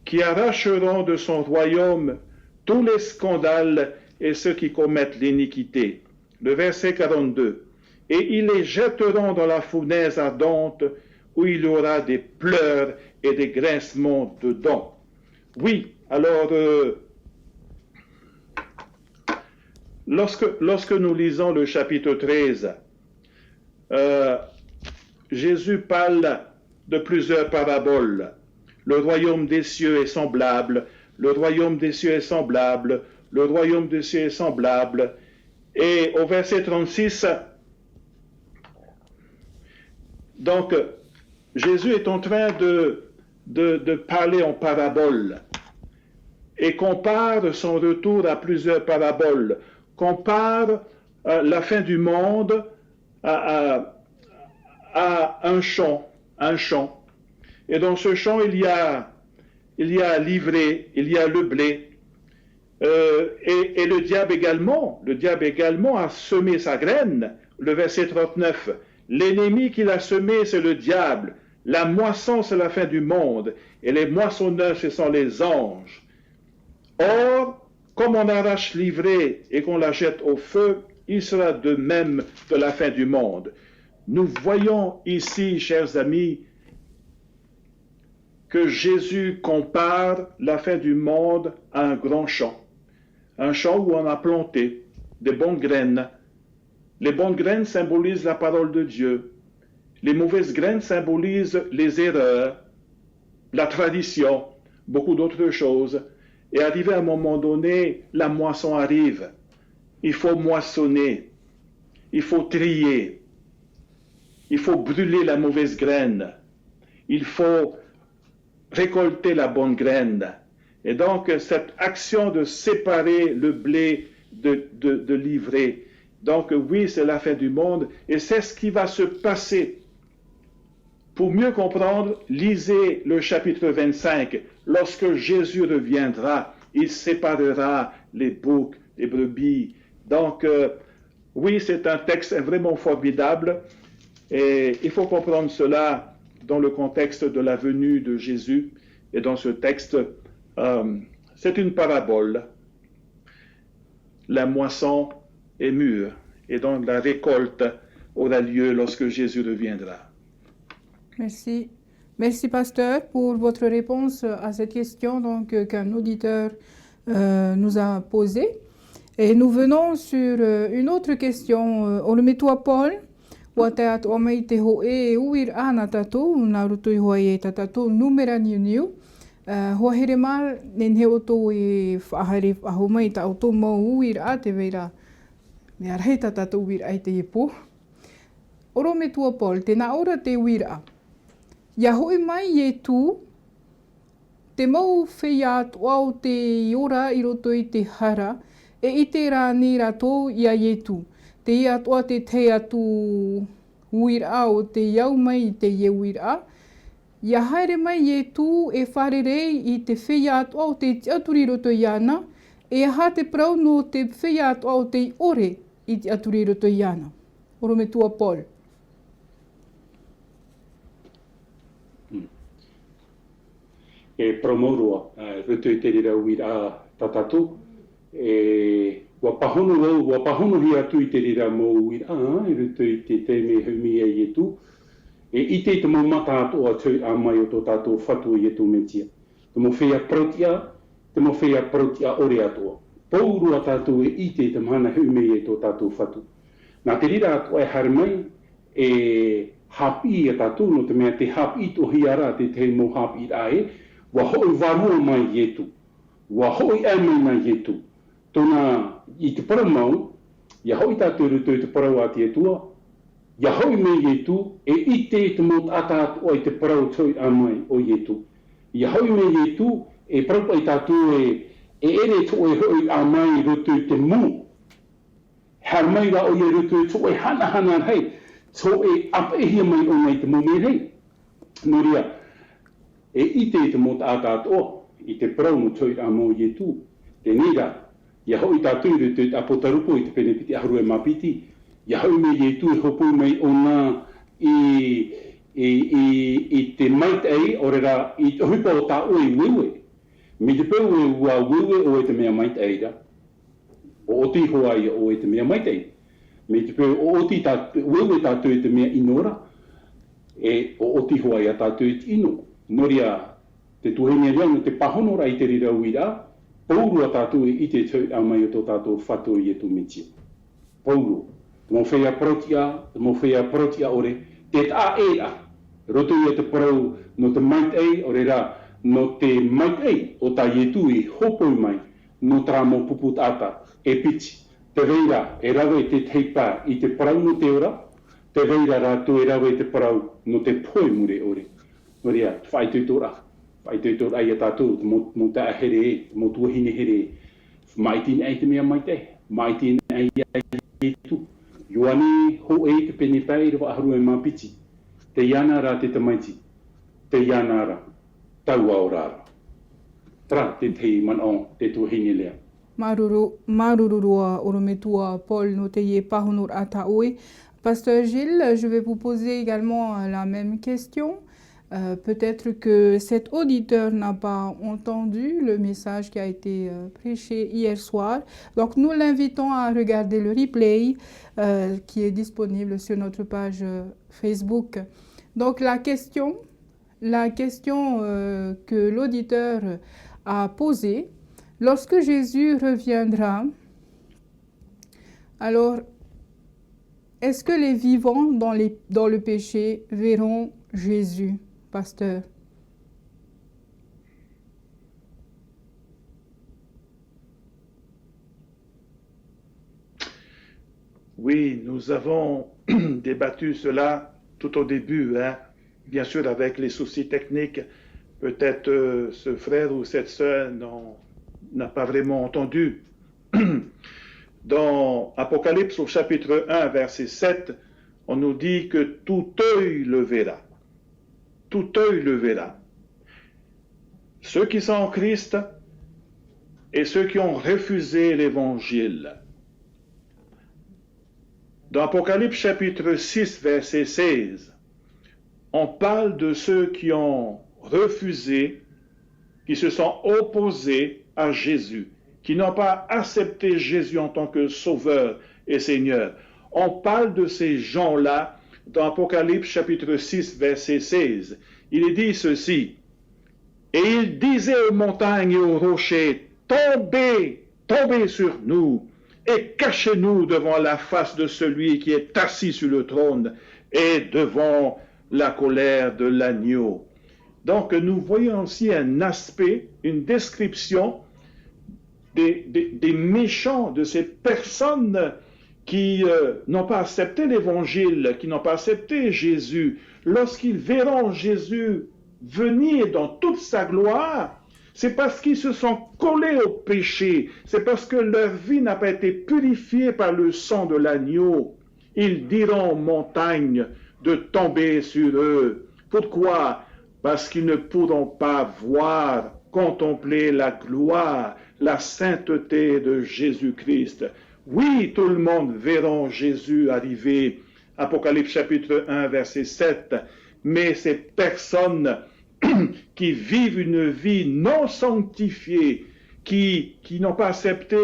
qui arracheront de son royaume tous les scandales et ceux qui commettent l'iniquité. Le verset 42. Et ils les jetteront dans la fournaise ardente où il y aura des pleurs et des grincements de dents. Oui, alors, lorsque nous lisons le chapitre 13, Jésus parle de plusieurs paraboles. Le royaume des cieux est semblable, le royaume des cieux est semblable, le royaume des cieux est semblable. Et au verset 36, donc, Jésus est en train de parler en paraboles et compare son retour à plusieurs paraboles, compare la fin du monde à un champ. Et dans ce champ, il y il y a l'ivraie, il y a le blé. Et le diable également a semé sa graine. Le verset 39, l'ennemi qu'il a semé, c'est le diable. La moisson, c'est la fin du monde. Et les moissonneurs, ce sont les anges. Or, comme on arrache l'ivraie et qu'on la jette au feu, il sera de même de la fin du monde. Nous voyons ici, chers amis, que Jésus compare la fin du monde à un grand champ. Un champ où on a planté des bonnes graines. Les bonnes graines symbolisent la parole de Dieu. Les mauvaises graines symbolisent les erreurs, la tradition, beaucoup d'autres choses. Et arrivé à un moment donné, la moisson arrive. Il faut moissonner, il faut trier, il faut brûler la mauvaise graine, il faut récolter la bonne graine. Et donc, cette action de séparer le blé de l'ivraie, donc oui, c'est la fin du monde, et c'est ce qui va se passer. Pour mieux comprendre, lisez le chapitre 25. Lorsque Jésus reviendra, il séparera les boucs, les brebis. Donc, oui, c'est un texte vraiment formidable, et il faut comprendre cela dans le contexte de la venue de Jésus. Et dans ce texte, c'est une parabole. La moisson est mûre, et donc la récolte aura lieu lorsque Jésus reviendra. Merci. Merci, pasteur, pour votre réponse à cette question qu'un auditeur nous a posée. Et nous venons sur une autre question. Olmetua Paul, Wateat Omei te ho e uir ana tatou, Naruto i hoa e tatou numera niu. Hoa here mal, nen he oto e whaahare ahomei ta auto mau uir a te veira. Me arhei tatou uir ai te ipo. Olmetua Paul, tēnā ora te uir a. Ia hoi mai e tū, te mau whia atua o te ora i roto i te hara, e i te rāni rato ia e tū. Te ia atua te te atu uira o te iau mai i te ie uira. Ia haere mai e tū e wharerei i te whia atua o te aturi roto i ana, e ha te prau no te whia atua o te ore i te aturi roto i ana. Oro me tua Paul. E promourua, rutu i te rira uira tatatu, e wa pahono hi atu i te rira mo uira, e rutu i te te me humi e tu, e i te mo mata atu a tui a mai o tō tātou whatu i tu mentia. Te mo whea protia ore atua. Paurua tātou e i te mana humi e tō tātou whatu. Nā te rira atu e harimai, e hapi e tātou no te mea te hapi to hiara te te mo hapi rae, wa hoi warua mai yetu, wa hoi mai mai yetu. Tōna i te paramau, ia hoi tātou rutu i te parau a te etua, ia hoi mai yetu, e i te mot atatu o i te parau tui a mai o yetu. Ia hoi mai yetu, e parau i tātou e ere to e hoi a mai rutu i te mū. Har mai ra o i rutu i to e hana hei, to e apehia mai o mai te mū me hei. Noria, e i te mota atatoa, i te parau no tui a mau i tū, te nira, ia hoi tātou rutu i apotarupo i te penepiti aharu e mapiti, ia hoi me i tū e hopui mai o nā i te maitei, orera, i te hupa o tā oi wewe. Me te peu e ua wewe o e te mea maitei ra, o oti hoa ia o e te mea maitei. Me te peu o oti wewe tātou i te mea inora, e o oti hoa ia tātou i te ino. Noria, te tuhenia rianga, te pahonora i te rira uira, paurua tātou i te tau a mai o tō tātou whatu i e tō mitia. Pauru, te mo whea protia ore, te tā ea, roto i te parau no te maitei, ore ra, no te maitei o tā ietu i hopoi mai, no tā mo pupu tāta, e piti. Te reira, e rawe te teipa i te parau no te ora, te reira rātou e rawe te parau no te poi mure ore. Noria, whaituitora ai a tātou, mo tā here e, mo tuahine here e, maitine ai te mea maite, maitine ai e tu. Ioane ho e te pene pai rawa aharu e mapiti, te iana ra te tamaiti, te iana ra, tau ao rara. pra te tei man on te tuhini lea. Marurua orometua Paul no te ye pahunur ataoui. Pasteur Gilles, je vais vous poser également la même question. Peut-être que cet auditeur n'a pas entendu le message qui a été prêché hier soir. Donc nous l'invitons à regarder le replay qui est disponible sur notre page Facebook. Donc la question que l'auditeur a posée, lorsque Jésus reviendra, alors est-ce que les vivants dans le péché verront Jésus, pasteur? Oui, nous avons débattu cela tout au début, hein. Bien sûr avec les soucis techniques. Peut-être ce frère ou cette sœur n'a pas vraiment entendu. Dans Apocalypse au chapitre 1, verset 7, on nous dit que tout œil le verra. Tout œil le verra. Ceux qui sont en Christ et ceux qui ont refusé l'évangile. Dans Apocalypse chapitre 6, verset 16, on parle de ceux qui ont refusé, qui se sont opposés à Jésus, qui n'ont pas accepté Jésus en tant que sauveur et Seigneur. On parle de ces gens-là dans Apocalypse chapitre 6, verset 16. Il est dit ceci, « Et il disait aux montagnes et aux rochers, tombez, tombez sur nous, et cachez-nous devant la face de celui qui est assis sur le trône et devant la colère de l'agneau. » Donc nous voyons aussi un aspect, une description des méchants, de ces personnes qui n'ont pas accepté l'évangile, qui n'ont pas accepté Jésus. Lorsqu'ils verront Jésus venir dans toute sa gloire, c'est parce qu'ils se sont collés au péché, c'est parce que leur vie n'a pas été purifiée par le sang de l'agneau. Ils diront aux montagnes de tomber sur eux. Pourquoi? Parce qu'ils ne pourront pas voir, contempler la gloire, la sainteté de Jésus-Christ. Oui, tout le monde verra Jésus arriver. Apocalypse chapitre 1, verset 7. Mais ces personnes qui vivent une vie non sanctifiée, qui n'ont pas accepté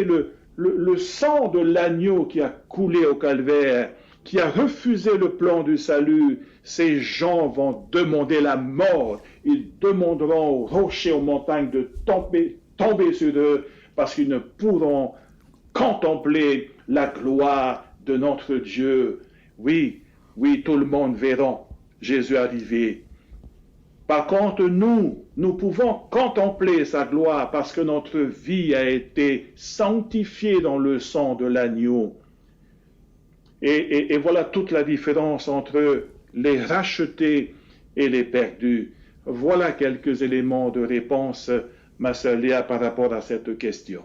le sang de l'agneau qui a coulé au calvaire, qui a refusé le plan du salut, ces gens vont demander la mort. Ils demanderont aux rochers, aux montagnes de tomber sur eux, parce qu'ils ne pourront contempler la gloire de notre Dieu. Oui, tout le monde verra Jésus arriver. Par contre, nous pouvons contempler sa gloire parce que notre vie a été sanctifiée dans le sang de l'agneau. Et voilà toute la différence entre les rachetés et les perdus. Voilà quelques éléments de réponse, ma sœur Léa, par rapport à cette question.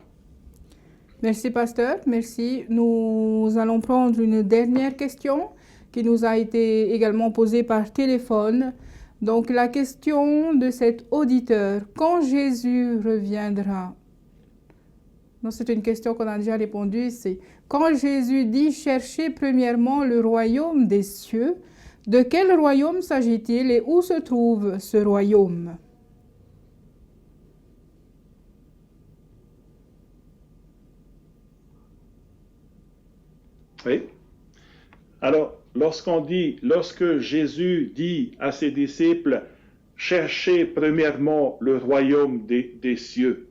Merci, pasteur. Merci. Nous allons prendre une dernière question qui nous a été également posée par téléphone. Donc, la question de cet auditeur, quand Jésus reviendra? Non, c'est une question qu'on a déjà répondu, c'est quand Jésus dit cherchez premièrement le royaume des cieux, de quel royaume s'agit-il et où se trouve ce royaume? Oui. Alors, lorsque Jésus dit à ses disciples, cherchez premièrement le royaume des cieux,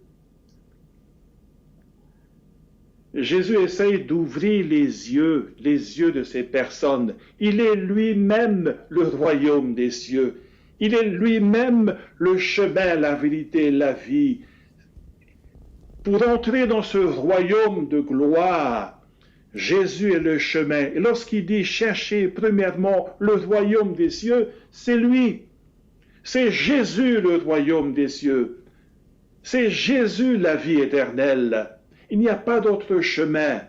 Jésus essaye d'ouvrir les yeux de ces personnes. Il est lui-même le royaume des cieux. Il est lui-même le chemin, la vérité, la vie. Pour entrer dans ce royaume de gloire, Jésus est le chemin. Et lorsqu'il dit chercher premièrement le royaume des cieux, c'est lui. C'est Jésus le royaume des cieux. C'est Jésus la vie éternelle. Il n'y a pas d'autre chemin.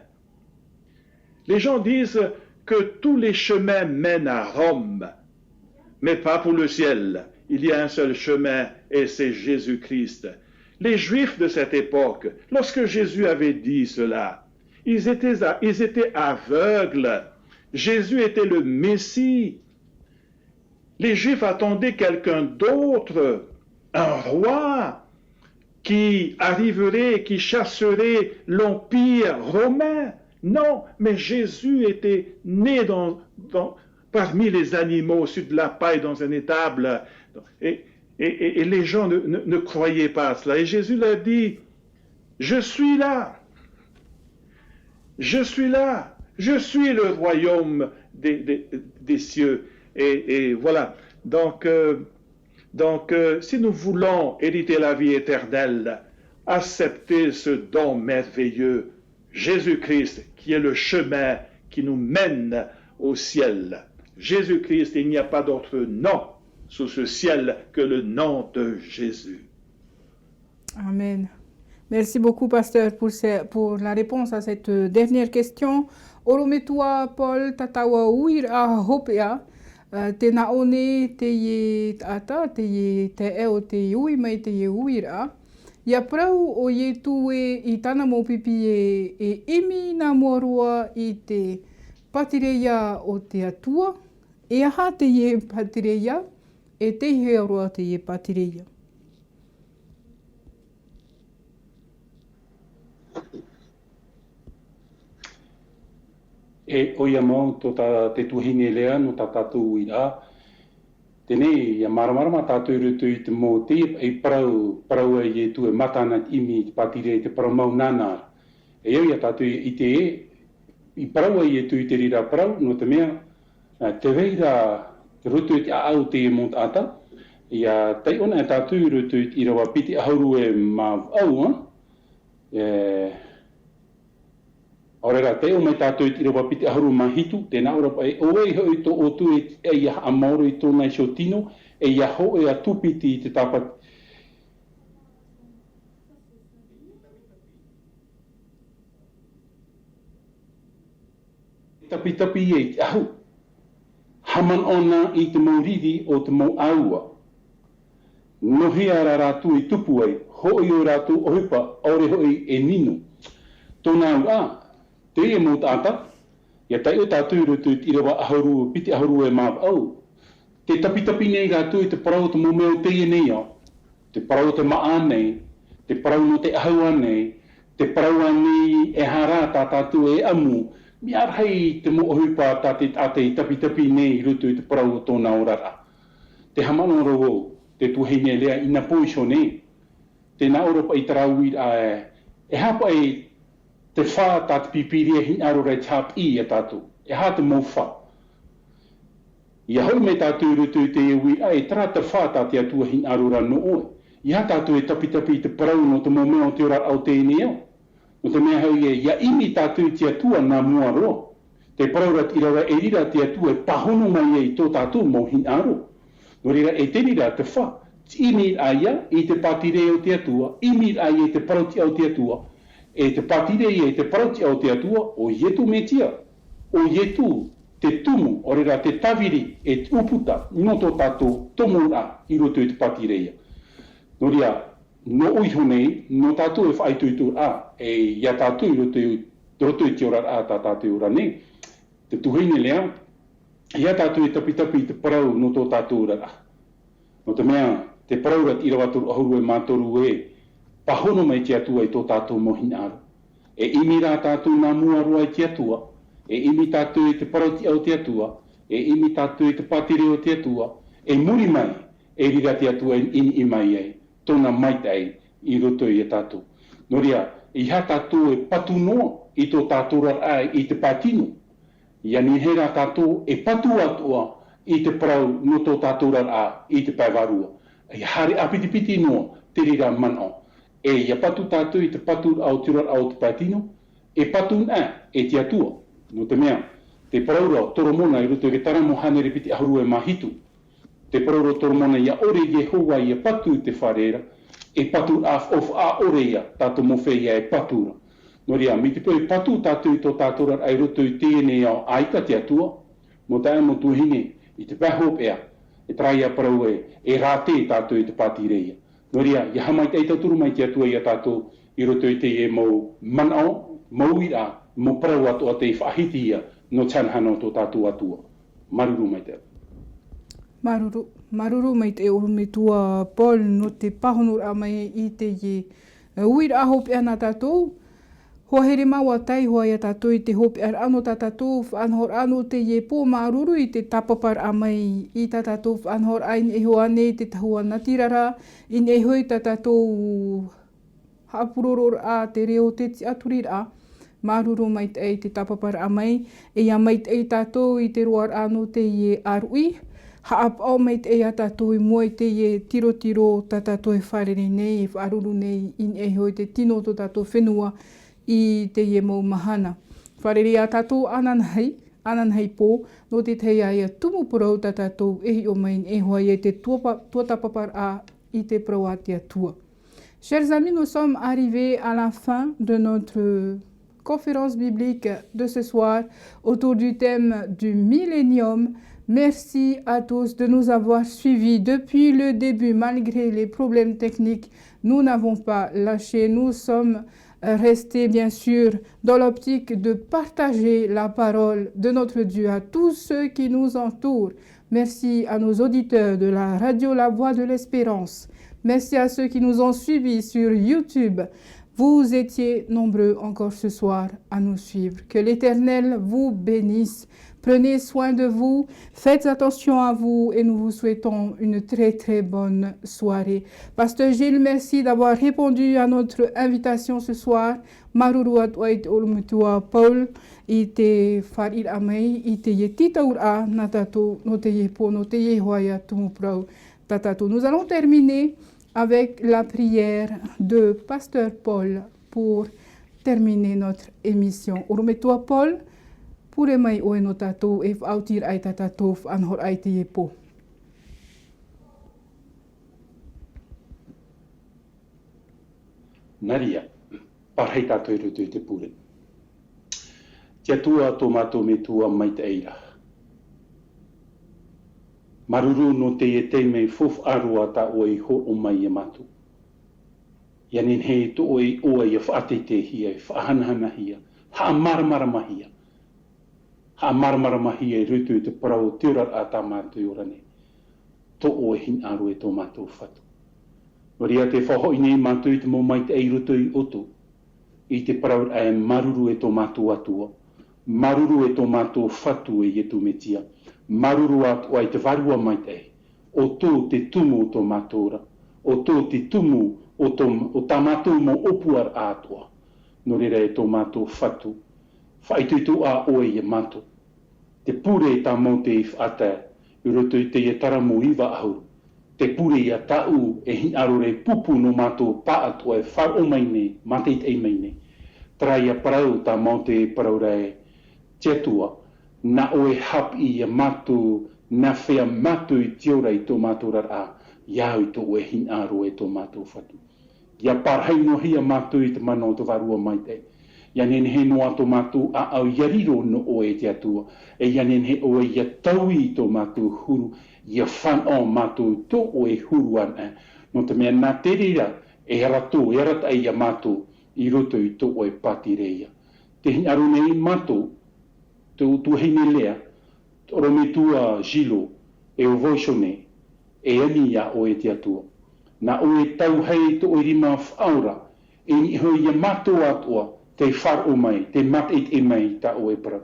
Les gens disent que tous les chemins mènent à Rome, mais pas pour le ciel. Il y a un seul chemin et c'est Jésus-Christ. les Juifs de cette époque, lorsque Jésus avait dit cela, ils étaient aveugles. Jésus était le Messie. Les Juifs attendaient quelqu'un d'autre, un roi qui arriverait, qui chasserait l'empire romain. Non, mais Jésus était né parmi les animaux, sur de la paille dans un étable. Et les gens ne croyaient pas à cela. Et Jésus leur dit, je suis là. Je suis là. Je suis le royaume des cieux. Et voilà. Donc, si nous voulons hériter la vie éternelle, accepter ce don merveilleux, Jésus-Christ, qui est le chemin qui nous mène au ciel. Jésus-Christ, il n'y a pas d'autre nom sous ce ciel que le nom de Jésus. Amen. Merci beaucoup, pasteur, pour la réponse à cette dernière question. Orometua Paul tatawa uira hopea te naone te ye ata te ye te eo te ui mai te ye uira. Ia prau o ye tue I tana mōpipi e imi nā morua I te patireia o te atua. E aha te ye patireia e te heoroa te ye patireia. E oia mau te tuhine lea no ta tātou ira. Tēnei, ia maramarama tātou rutu I te mō te e parau e ye tu e matana imi te patire te parau mau nāna. E au ia tātou I te I parau e ye tu I te rira parau, no te mea, te veira te rutu I te au te e mō tāta. Ia tei ona e tātou rutu I rawa piti ahauru e mau au, Orera te o mai tātou I rawa piti ahauru mahitu, tēnā ora pa e oe hoi tō o tu e ia amauro I tōna I shotino, e ia ho e a tupiti I te tāpat. Tapitapi e te ahu. Haman ona I te mauriri o te mau aua. Nohi ara rātu I tupu ai, hoi o rātu ohipa, ore hoi e nino. Tōna au te e mō tāta, ia tai o tātou rutu I rawa ahauru, piti ahauru e māp au. Te tapitapi nei rātu I te parau te mōmeo te e nei au, te parau te maa nei, te parau no te ahaua nei, te parau nei e hara tā tātou e amu, mi arhei te mō ohipa tāte I tapitapi nei rutu I te parau o tōna orara. Te hamano rau, te tuhine lea ina poisho nei, te nā oropa I tarau e hapa te whā tāte pipiria hin aro rei tāp I a tātou. E hā te mōwha. Ia hau me tātou rutu te iwi e tara te whā tāte atua hin aro ra no oe. Ia tātou e tapitapi te parau no te mōmeo te ora au te ine au. No te mea hau ia imi tātou te atua nā mua roa. Te parau rat I rawa e rira te atua e pahono mai tō tātou mō hin aro. No rira e te rira te whā. Imi aia I te patire o te atua. Imi aia I te parauti au te atua. E te patire I te parauti au te atua o ietu metia, o ietu te tumu, o rera te tawiri e te uputa, no tō tātou tomura I roto I te patireia. No ria, no uiho nei, no tātou e whaituitur e ia tātou I roto I te ora tā tātou ora nei, te tuhine lea, ia tātou e tapitapi te parau no tō tātou ora No te mea, te parau rat I rawa toru ahuru e mātoru pahono mai te atua I tō tātou mohina aru. E imi rā tātou nā mua roa I te atua, e imi tātou I te parauti au te atua, e imi tātou I te patire o te atua, e muri mai, e rira te atua I mai ei, tōna maitai I roto I a tātou. No ria, I ha tātou e patu noa I tō tātou rai I te patino, ia ni he rā tātou e patu atua I te parau no tō tātou rai I te paiwarua. E hare apitipiti noa, te rira manao. E ia patu tātou I te patu au tirar au te patino, e patu e te atua. No te mea, te paraura toromona I roto I ke taramo hane repiti ahuru e mahitu. Te paraura toromona ia ore Yehova ia patu I te wharera, e patu of a ore ia tātou mowhea ia e patura. No ria, mi te pui patu tātou I tō tātou ai roto I tēnei au aika te atua, mo tae mo tuhine I te pahopea, e traia parau e rāte tātou I te patireia. Noria, ia hamai te itaturu mai te atua ia tātou I roto I te e mau manao, mau ira, mau parau atu a te I whaahiti ia no tanhano tō tātou atua. Maruru mai te. Maruru mai te orume tua Paul no te pahonur a mai I te ye. Uira a hopi ana tātou, hoa here maua tai hoa ia tātou I te hopi ar ano tātou, whanhor ano te ye pō maruru I te tapapar a mai I tātou whanhor ain e hoa ne te tahua natirara, in e hoi tātou hapuroror a te reo te ti aturir a, maruru mai te tapapar a mai, e ia mai te tātou I te roar ano te ye arui, haap au mai te ea tātou I mua te ye tiro tātou e wharere nei, e wharuru nei, in e hoi te tino tō tātou whenua I te ye mau mahana. Wharere a tātou ananhei pō, no te teia ia tumu purau tātou ehi o mai e hoa e te tuatapapar a I te prau a te atua. Chers amis, nous sommes arrivés à la fin de notre conférence biblique de ce soir autour du thème du millénium. Merci à tous de nous avoir suivis depuis le début. Malgré les problèmes techniques, nous n'avons pas lâché. Nous sommes restés, bien sûr, dans l'optique de partager la parole de notre Dieu à tous ceux qui nous entourent. Merci à nos auditeurs de la radio La Voix de l'Espérance. Merci à ceux qui nous ont suivis sur YouTube. Vous étiez nombreux encore ce soir à nous suivre. Que l'Éternel vous bénisse. Prenez soin de vous, faites attention à vous et nous vous souhaitons une très très bonne soirée. Pasteur Gilles, merci d'avoir répondu à notre invitation ce soir. Maruru atuait olumutua Paul, I te wharir amei, I te ye titaur a na tatou, no te ye po, no te ye hoaya tumuprau tatatou. Nous allons terminer avec la prière de Pasteur Paul pour terminer notre émission. Orometua Paul, pure mai oe no tātou e whautir ai tātou whanhor ai te e pō. Naria, parhei tātou I roto I te pure. Tia tua tō mātou me tua mai te eira. Maruru no te e teimei fof arua ta oe ho o mai e matu. Ianin hei to oe oe e whaatete hia, e whahanahana hia, haa maramara mahia. Ha maramara mahi e rutu I te parau te ora a tā mātou ora ne. Tō o e hin aru e tō mātou whatu. Noria te whahoi nei mātou I te mō mai te ei rutu I oto. I te parau e maruru e tō mātou atua. Maruru e tō mātou whatu e yetu metia. Maruru atu ai te varua mai te ei. O tō te tumu o tō mātou ora. O tō te tumu o tā mātou mō opuar atua. Norira e tō mātou whatu. Whaituitu a oe e mātou. Te pure I tā mau te whaata, I roto I te e taramo iwa ahu. Te pure I a tau e hin arore pupu no mātou pātua e whar o mai ne, mātei te mai ne. Trai a parau tā mau te parau rei, tetua, na oe hap I a mātou, na whea mātou I tiora I tō mātou rara, iau I tō oe hin aro e tō mātou whatu. Ia parhei no hia mātou I te mano te varua mai te. Ianen he noa tō mātou a au yariro no oe te atua. E ianen he oe ia taui tō mātou huru. Ia whanau mātou tō oe huru ana. No te mea nā te rira e rato, e rata ia mātou I roto I tō oe pati reia. Te hinaru nei mātou, tō heine lea, oro me tua jilo, e o voishone, e ani ia oe te atua. Nā oe tau hei tō oe rima whaura, e ni hoi ia mātou atua, te whar o mai, te matet e mai ta oe para.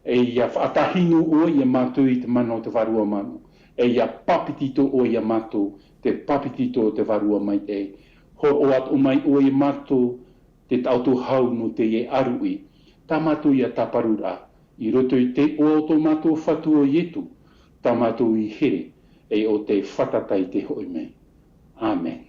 E ia whaatahinu o ia mātou I te mano te varua manu. E ia papitito o ia mātou, te papitito te varua mai te. Ho o at o mai o ia mātou, te tautu hau no te e arui. Tā mātou ia taparura. I roto I te o tō mātou whatu o ietu. Tā mātou I here, e o te whatatai te hoi mai. Amen.